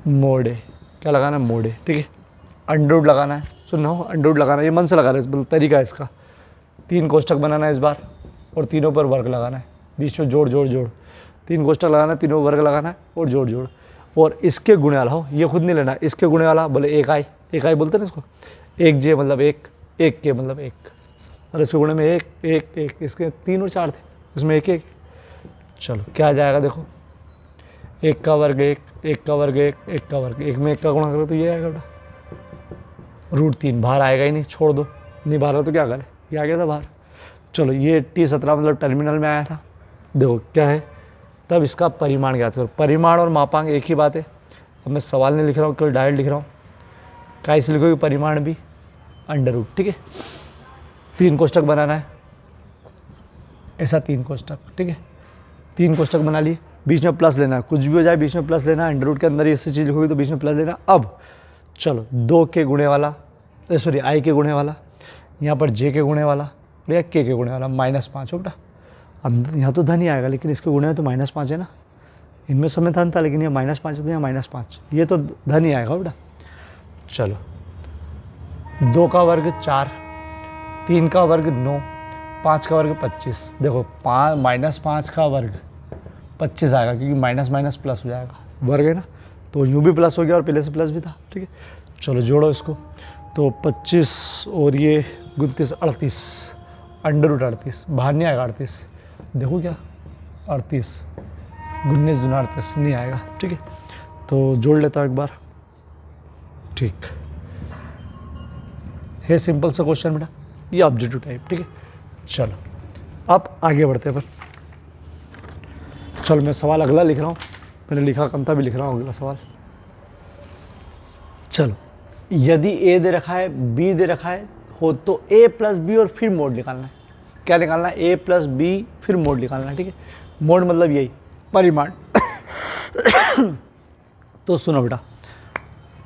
Speaker 1: मोड़े, क्या लगाना है, मोड़े, ठीक है। अंडरवुड लगाना है, सुनो अंडरवुड लगाना है, ये मन से लगा रहे हैं, मतलब तरीका है इसका। 3 कोष्ठक बनाना है इस बार, और तीनों पर वर्ग लगाना है, बीच में जोड़ जोड़ जोड़, 3 कोष्ठक लगाना है, तीनों वर्ग लगाना है और जोड़ जोड़। और इसके गुणे वाला हो, ये खुद नहीं लेना, इसके गुणे वाला बोले एक आई बोलते हैं ना इसको, एक जे मतलब एक, एक के मतलब एक, और इसके गुणे में एक एक एक, इसके 3 और 4 थे, इसमें एक एक। चलो क्या आ जाएगा देखो, 1 का वर्ग 1, 1 का वर्ग 1, 1 का वर्ग 1 में 1 का गुणा करो तो ये आएगा बेटा √3। बाहर आएगा ही नहीं, छोड़ दो, नहीं बाहर तो क्या करें, ये आ गया था बाहर। चलो ये T17 मतलब टर्मिनल में आया था, देखो क्या है, तब इसका परिमाण ज्ञात करो। परिमाण और मापांक एक ही बात है। अब मैं सवाल नहीं लिख रहा हूँ, केवल डायरेक्ट लिख रहा हूँ, क्या इसलिए लिखोगे, परिमाण भी अंडरवुड, ठीक है। 3 कोष्ठक बनाना है, ऐसा 3 कोष्ठक, ठीक है। 3 कोष्ठक बना लिए, बीच में प्लस लेना है, कुछ भी हो जाए बीच में प्लस लेना है, अंडरवुड के अंदर ऐसी चीज़ लिखोगी तो बीच में प्लस लेना। अब चलो 2 के गुणे वाला, सॉरी आई के गुणे वाला, यहाँ पर जे के गुणे वाला, या के गुणे वाला, -5 हो बेटा। अब यहाँ तो धन ही आएगा, लेकिन इसके गुणे में तो -5 है ना, इनमें समय धन था, लेकिन ये -5 है तो यहाँ -5, ये तो धन ही आएगा बेटा। चलो 2 का वर्ग 4, 3 का वर्ग 9, 5 का वर्ग 25। देखो -5 का वर्ग 25 आएगा, क्योंकि माइनस माइनस प्लस हो जाएगा, वर्ग है ना, तो यूँ भी प्लस हो गया और पहले से प्लस भी था, ठीक है। चलो जोड़ो इसको, तो 25 और ये 29, 38, अंडरवुड 38, बाहर नहीं आएगा 38, देखो क्या 38, 19 दूना 38 नहीं आएगा, ठीक है। तो जोड़ लेता हूँ एक बार, ठीक है। सिंपल सा क्वेश्चन बेटा, ये ऑब्जेक्टिव टाइप, ठीक है। चलो अब आगे बढ़ते हैं अपन। चलो मैं सवाल अगला लिख रहा हूँ, मैंने लिखा कम था, भी लिख रहा हूँ अगला सवाल। चलो यदि ए दे रखा है, बी दे रखा है हो, तो ए प्लस बी और फिर मोड निकालना है। क्या निकालना है, ए प्लस बी फिर मोड निकालना है, ठीक है। मोड मतलब यही परिमाण। तो सुनो बेटा,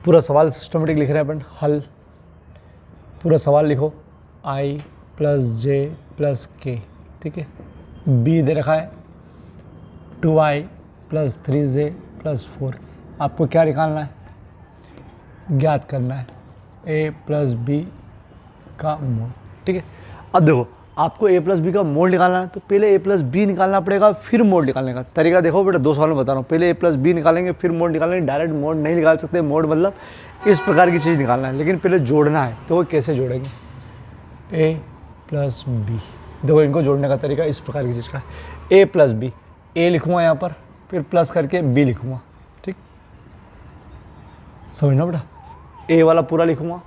Speaker 1: पूरा सवाल सिस्टमेटिक लिख रहे हैं अपन, हल पूरा सवाल लिखो, आई प्लस जे प्लस के, ठीक है। बी दे रखा है 2i प्लस 3j प्लस 4, आपको क्या निकालना है, ज्ञात करना है a प्लस बी का मोड, ठीक है। अब देखो आपको a प्लस बी का मोड निकालना है, तो पहले a प्लस बी निकालना पड़ेगा, फिर मोड निकालने का तरीका देखो बेटा, 2 सवाल में बता रहा हूँ। पहले a प्लस बी निकालेंगे, फिर मोड निकालेंगे, डायरेक्ट मोड नहीं निकाल सकते। मोड मतलब इस प्रकार की चीज़ निकालना है, लेकिन पहले जोड़ना है, तो वो कैसे जोड़ेंगे, a प्लस बी, देखो इनको जोड़ने का तरीका इस प्रकार की चीज़ का है, a प्लस बी, a लिखूँगा यहाँ पर, फिर प्लस करके b लिखूँगा, ठीक, समझना बेटा। a वाला पूरा लिखूँगा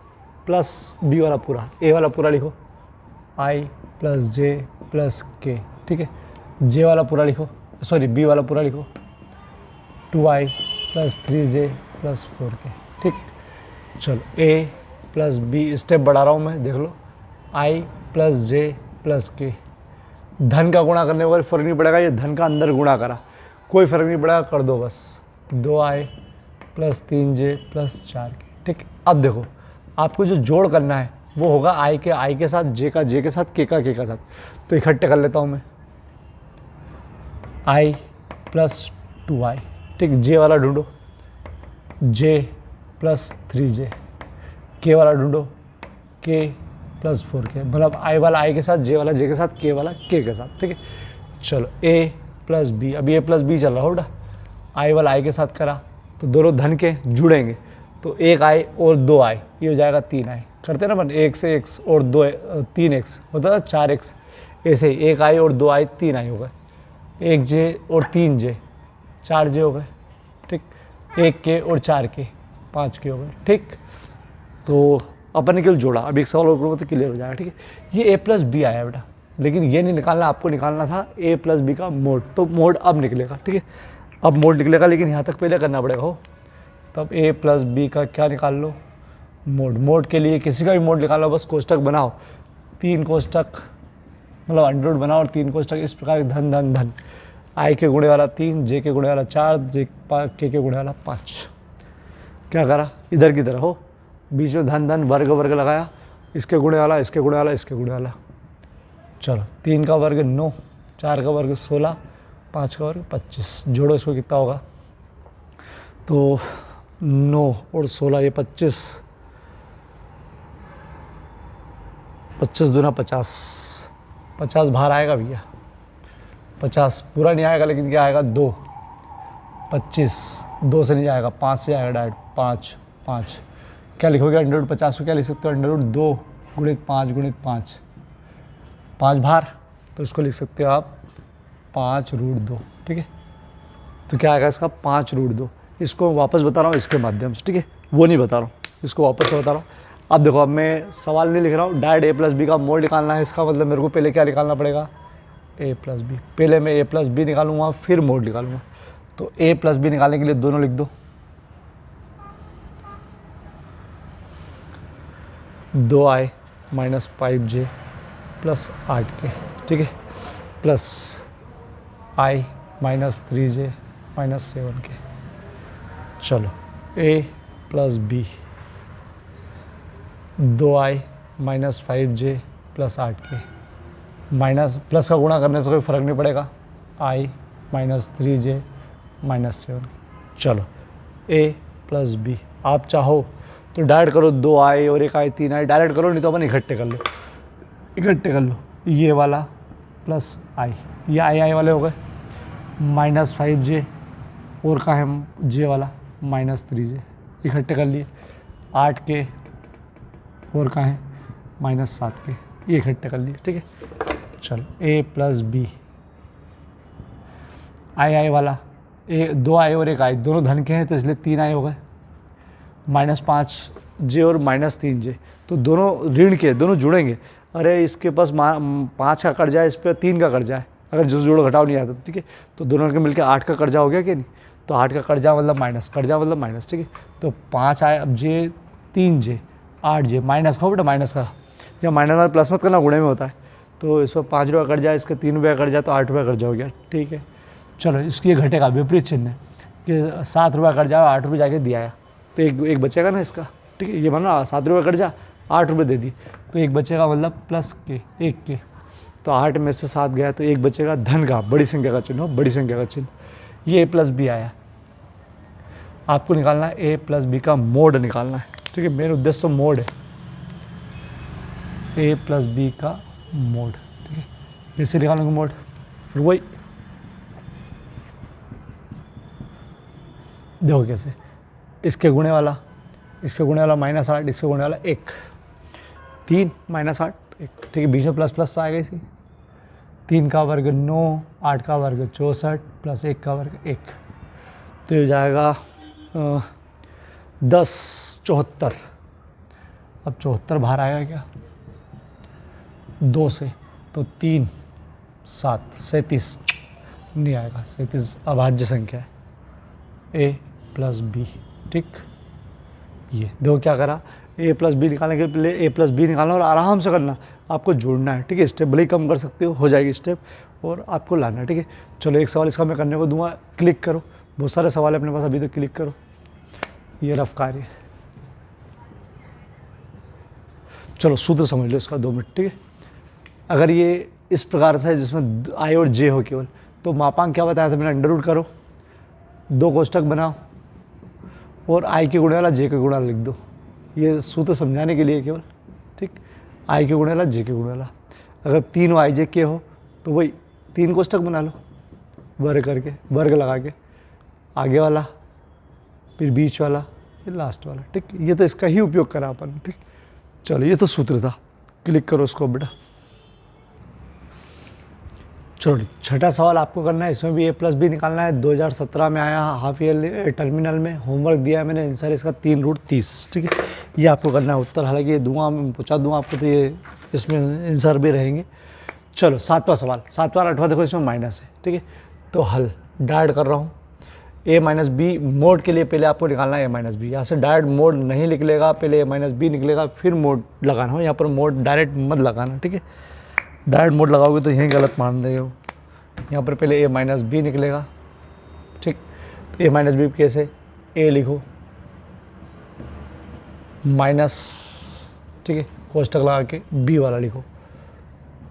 Speaker 1: प्लस b वाला पूरा, a वाला पूरा लिखो i प्लस जे प्लस के, ठीक है। j वाला पूरा लिखो, सॉरी b वाला पूरा लिखो 2i plus 3j plus 4k, ठीक। चलो a प्लस बी, स्टेप बढ़ा रहा हूँ मैं, देख लो, i प्लस जे प्लस के, धन का गुणा करने का फ़र्क नहीं पड़ेगा, ये धन का अंदर गुणा करा, कोई फ़र्क नहीं पड़ेगा, कर दो बस, 2i plus 3j plus 4k, ठीक। अब देखो आपको जो जोड़ करना है वो होगा i के साथ, j के साथ, k का साथ, तो इकट्ठे कर लेता हूँ मैं, i प्लस 2i, ठीक। j वाला ढूंढो, j प्लस 3j, k वाला ढूंढो, k प्लस 4k, मतलब i वाला i के साथ, j वाला j के साथ, k वाला k के साथ, ठीक है। चलो a प्लस बी, अभी a प्लस बी चल रहा हो बेटा, i वाला i के साथ करा तो दोनों धन के जुड़ेंगे, तो 1i और 2i, ये हो जाएगा 3i, करते ना अपन, 1 से x और 3x होता था 4x, ऐसे ही 1i और 2i 3i हो गए, 1j और 3j, 4 जे हो गए, ठीक, 1 के और 4 के 5 के हो गए, ठीक। तो अपन ने केवल जोड़ा, अब एक सवाल और करूँगा तो क्लियर हो जाएगा, ठीक है। ये ए प्लस बी आया बेटा, लेकिन ये नहीं निकालना, आपको निकालना था ए प्लस बी का मोड, तो मोड अब निकलेगा, ठीक है, अब मोड निकलेगा, लेकिन यहाँ तक पहले करना पड़ेगा हो। तब ए प्लस बी का क्या निकाल लो, मोड। मोड के लिए किसी का भी मोड निकालो, बस कोष्टक बनाओ, 3 कोष्टक मतलब अंडर रूट बनाओ और 3 कोष्टक इस प्रकार धन धन धन, आई के गुणे वाला 3, जे के गुणे वाला 4, जे के गुणे वाला 5। क्या करा, इधर की तरह हो, बीच में धन धन वर्ग वर्ग लगाया, इसके गुणे वाला, इसके गुणे वाला, इसके गुणे वाला। चलो 3 का वर्ग 9, 4 का वर्ग 16, 5 का वर्ग 25, जोड़ो इसको कितना होगा, तो 9 और 16 ये 25, 25 दूना 50, 50 बाहर आएगा भैया, 50 पूरा नहीं आएगा, लेकिन क्या आएगा 2, 25 2 से नहीं आएगा, 5 से आएगा डायरेक्ट, 5 5 क्या लिखोगे, अंडर रूट 50 को क्या लिख सकते हो, अंडर रूट 2 गुणित 5 गुणित 5, 5 बाहर, तो इसको लिख सकते हो आप 5 रूट 2, ठीक है। तो क्या आएगा इसका 5 रूट 2, इसको वापस बता रहा हूँ इसके माध्यम से, ठीक है, वो नहीं बता रहा हूँ, इसको वापस से बता रहा हूँ। अब देखो, अब मैं सवाल नहीं लिख रहा हूँ, डायरेक्ट ए प्लस बी का मोड निकालना है, इसका मतलब मेरे को पहले क्या निकालना पड़ेगा, ए प्लस बी। पहले मैं ए प्लस बी निकालूंगा, फिर मोड निकालूंगा। तो ए प्लस बी निकालने के लिए दोनों लिख दो, 2i minus 5j plus 8k, ठीक है, plus i minus 3j minus 7k। चलो a plus B, 2i minus 5j plus 8k, minus plus का गुणा करने से कोई फ़र्क नहीं पड़ेगा, i माइनस 3j माइनस 7। चलो a प्लस बी, आप चाहो तो डायरेक्ट करो, 2i और 1i 3i डायरेक्ट करो, नहीं तो अपन इकट्ठे कर लो, इकट्ठे कर लो, ये वाला प्लस i, ये आई वाले हो गए, माइनस 5j और का है जे वाला माइनस 3j, इकट्ठे कर लिए, 8k और का है माइनस 7k, ये इकट्ठे कर लिए, ठीक है। चलो a प्लस बी, आई वाला 2i और 1i दोनों धन के हैं, तो इसलिए 3i हो गए, माइनस 5j और माइनस 3j, तो दोनों ऋण के, दोनों जुड़ेंगे। अरे इसके पास 5 का कर्जा है, इस पर 3 का कर्जा है, अगर जिस जोड़ घटाव नहीं आता, ठीक है, तो दोनों के मिलकर 8 का कर्जा हो गया कि नहीं, तो 8 का कर्जा मतलब माइनस, कर्जा मतलब माइनस, ठीक है। तो 5 आए, अब जे 3j 8j माइनस का बेटा, माइनस का, या माइनस वाला प्लस मत करना, गुणे में होता है। तो इसमें 5 रुपये कर्जा है, इसके 3 रुपये कर्जा, तो 8 रुपये कर्जा हो गया, ठीक है। चलो इसकी ये घटेगा विपरीत चिन्ह कि 7 रुपये कर्जा 8 रुपये जाके दिया है, तो एक बचेगा ना इसका, ठीक है, ये मानो 7 रुपये कर्जा 8 रुपये दे दी, तो एक बचेगा मतलब प्लस के 1 के, तो 8 में से 7 गया, तो एक बचेगा धन का, बड़ी संख्या का चिन्ह, बड़ी संख्या का चिन्ह, ये ए प्लस बी आया। आपको निकालना है ए प्लस बी का मोड निकालना है, ठीक है, मेरा उद्देश्य तो मोड है, ए प्लस बी का मोड, ठीक है। कैसे निकालेंगे मोड, फिर वही देखो कैसे, इसके गुणे वाला, इसके गुणे वाला माइनस 8, इसके गुणे वाला 1, 3 माइनस 8 1, ठीक है, बीच में प्लस प्लस तो आएगा इसी, 3 का वर्ग 9, 8 का वर्ग 64 प्लस 1 का वर्ग 1, तो ये जाएगा 10 74। अब 74 बाहर आएगा क्या 2 से, तो 3 7 37 नहीं आएगा, 37 अभाज्य संख्या है, ए प्लस बी, ठीक। ये देखो क्या करा, ए प्लस बी निकालने के लिए ए प्लस बी निकालना और आराम से करना, आपको जोड़ना है, ठीक है, स्टेप भले ही कम कर सकते हो जाएगी स्टेप, और आपको लाना है, ठीक है। चलो एक सवाल इसका मैं करने को दूंगा, क्लिक करो, बहुत सारे सवाल है अपने पास अभी, तो क्लिक करो, ये रफ कार्य। चलो सूत्र समझ लो इसका 2 मिनट, ठीक है। अगर ये इस प्रकार से है जिसमें आई और जे हो केवल, तो मापांक क्या बताया था मैंने, अंडर रूट करो, 2 कोष्टक बनाओ और आई के गुणे वाला जे के गुणे वाला लिख दो, ये सूत्र समझाने के लिए केवल, ठीक। आई के गुणे वाला जे के गुणे वाला, अगर 3 आई जे के हो तो वही 3 कोष्टक बना लो, वर्ग करके, वर्ग लगा के, आगे वाला फिर बीच वाला फिर लास्ट वाला, ठीक। ये तो इसका ही उपयोग करा अपन, ठीक। चलो ये तो सूत्र था, क्लिक करो उसको बेटा। चलो छठा सवाल आपको करना है, इसमें भी ए प्लस बी निकालना है। 2017 में आया हाफ ईयरली टर्मिनल में, होमवर्क दिया है मैंने, आंसर इसका 3 रूट 30, ठीक है। ये आपको करना है उत्तर, हालांकि ये दूंगा मैं पहुँचा दूंगा आपको, तो ये इसमें आंसर भी रहेंगे। चलो 7वां सवाल, 7वां 8वां देखो इसमें माइनस है, ठीक है। तो हल डायरेक्ट कर रहा हूँ, ए माइनस बी मोड के लिए पहले आपको निकालना है ए माइनस बी। यहाँ से डायरेक्ट मोड नहीं निकलेगा, पहले ए माइनस बी निकलेगा फिर मोड लगाना हो। यहाँ पर मोड डायरेक्ट मत लगाना, ठीक है। डायरेक्ट मोड लगाओगे तो यहीं गलत मान रहे हो। यहाँ पर पहले ए माइनस बी निकलेगा, ठीक। तो ए माइनस बी कैसे, ए लिखो माइनस, ठीक है, कोष्टक लगा के बी वाला लिखो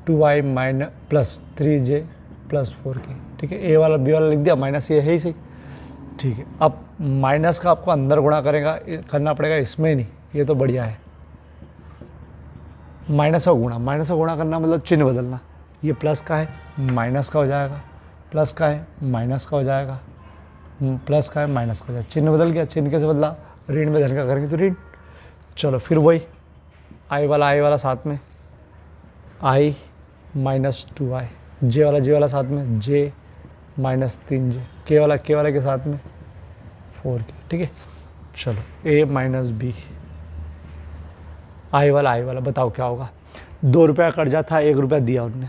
Speaker 1: 2i minus plus 3j plus 4k, ठीक है। ए वाला बी वाला लिख दिया, माइनस ये है ही सही, ठीक है। अब माइनस का आपको अंदर गुणा करना पड़ेगा, इसमें नहीं, ये तो बढ़िया है। माइनस का गुणा करना मतलब चिन्ह बदलना। ये प्लस का है माइनस का हो जाएगा, प्लस का है माइनस का हो जाएगा, प्लस का है माइनस का हो जाएगा। चिन्ह बदल गया, चिन्ह कैसे बदला, ऋण में धन का करेंगे तो ऋण। चलो फिर वही आई वाला साथ में i माइनस 2i, जे वाला साथ में j माइनस 3j, के वाला के साथ में 4k, ठीक है। चलो a माइनस बी, आई वाला बताओ क्या होगा। 2 रुपये का कर्जा था, 1 रुपया दिया उनने,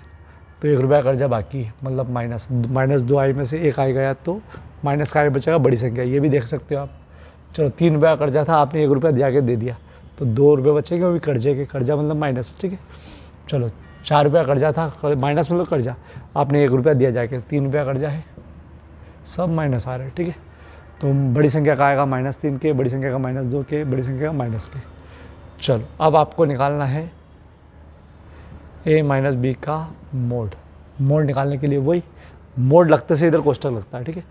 Speaker 1: तो 1 रुपया कर्जा बाकी है, मतलब माइनस 2i में से 1 आई गया, तो माइनस का बचेगा बड़ी संख्या, ये भी देख सकते हो आप। चलो 3 रुपया का कर्जा था, आपने 1 रुपया दिया के दे दिया, तो 2 रुपये बचेंगे, वो भी कर्जे के, कर्जा मतलब माइनस, ठीक है। चलो 4 रुपया कर्जा था, माइनस मतलब कर्जा, आपने 1 रुपया दिया जाके, 3 रुपया कर्जा है, सब माइनस आ रहे हैं, ठीक है। तो बड़ी संख्या का आएगा -3 के, बड़ी संख्या का -2 के, बड़ी संख्या का माइनस के। चलो अब आपको निकालना है a माइनस बी का मोड। मोड निकालने के लिए वही मोड लगते से इधर कोष्टक लगता है, ठीक है।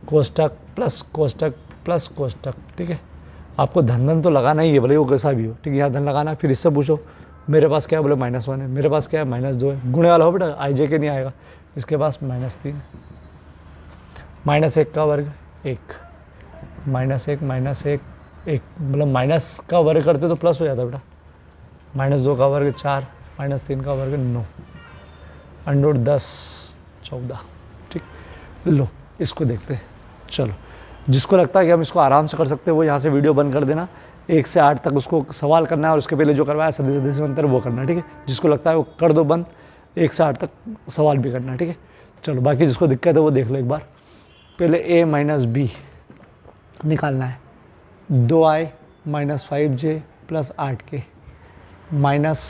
Speaker 1: कोष्टक प्लस कोष्टक प्लस कोष्टक, ठीक है। आपको धन तो लगाना ही है, भले वो कैसा भी हो, ठीक है। यहाँ धन लगाना है, फिर इससे पूछो मेरे पास क्या है, बोले -1 है, मेरे पास क्या है -2 है, गुणे वाला हो बेटा, आई जे के नहीं आएगा, इसके पास -3, -1 का वर्ग 1, -1 1, मतलब माइनस का वर्ग करते तो प्लस हो जाता बेटा, -2 का वर्ग 4, -3 का वर्ग 9, अंडर 10 14, ठीक। लो इसको देखते हैं। चलो जिसको लगता है कि हम इसको आराम से कर सकते हैं वो यहाँ से वीडियो बंद कर देना, 1 से 8 तक उसको सवाल करना है, और उसके पहले जो करवाया सदी से अंतर वो करना, ठीक है। जिसको लगता है वो कर दो बंद, 1 से 8 तक सवाल भी करना, ठीक है। चलो बाकी जिसको दिक्कत है वो देख लो एक बार। पहले a माइनस बी निकालना है, 2i minus 5j plus 8k minus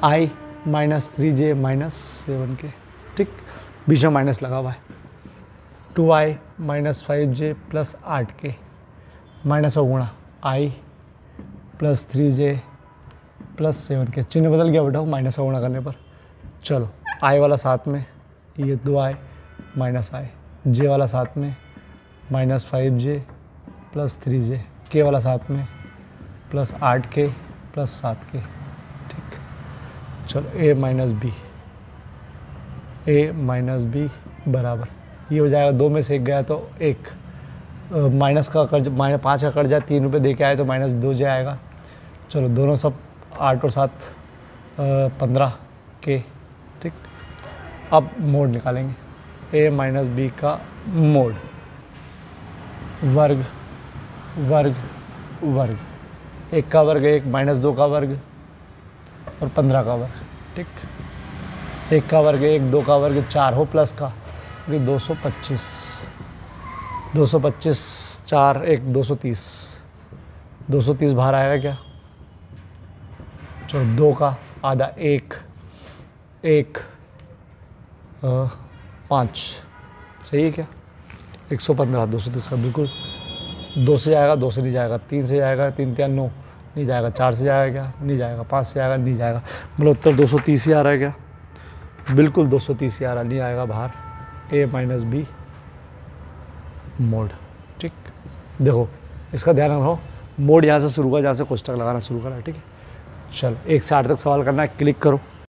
Speaker 1: i minus 3j minus 7k, ठीक। बीच में माइनस लगा हुआ है। 2i minus 5j plus 8k minus का गुणा i plus 3j plus 7k, चिन्ह बदल गया बेटा माइनस का गुणा करने पर। चलो i वाला साथ में, ये 2i माइनस i, j वाला साथ में minus 5j plus 3j, k वाला साथ में प्लस 8k प्लस 7k, ठीक। चलो a माइनस बी बराबर, ये हो जाएगा 2 में से 1 गया तो 1, माइनस का कर्ज -5 का कर्जा 3 रुपये दे के आए तो -2j आएगा। चलो दोनों सब 8 और 7 15k, ठीक। अब मोड निकालेंगे, a माइनस बी का मोड, वर्ग वर्ग वर्ग, 1 का वर्ग 1, -2 का वर्ग और 15 का वर्ग, ठीक। 1 का वर्ग 1, 2 का वर्ग 4 हो प्लस का, 225, 4 1 230 बाहर आएगा क्या। चलो 2 का आधा 1 5, सही है क्या, 115, 230 का बिल्कुल। 2 से जाएगा, 2 से नहीं जाएगा, 3 से जाएगा, 3 3 9 नहीं जाएगा, 4 से जाएगा क्या, नहीं जाएगा, 5 से जाएगा, नहीं जाएगा, मतलब उत्तर 230 ही आ रहा है क्या, बिल्कुल 230 ही आ रहा, नहीं आएगा बाहर। a माइनस बी मोड, ठीक। देखो इसका ध्यान रखो, मोड यहाँ से शुरू हुआ, जहाँ से कोष्टक लगाना शुरू करा, ठीक है। चलो 1 से 8 तक सवाल करना है, क्लिक करो।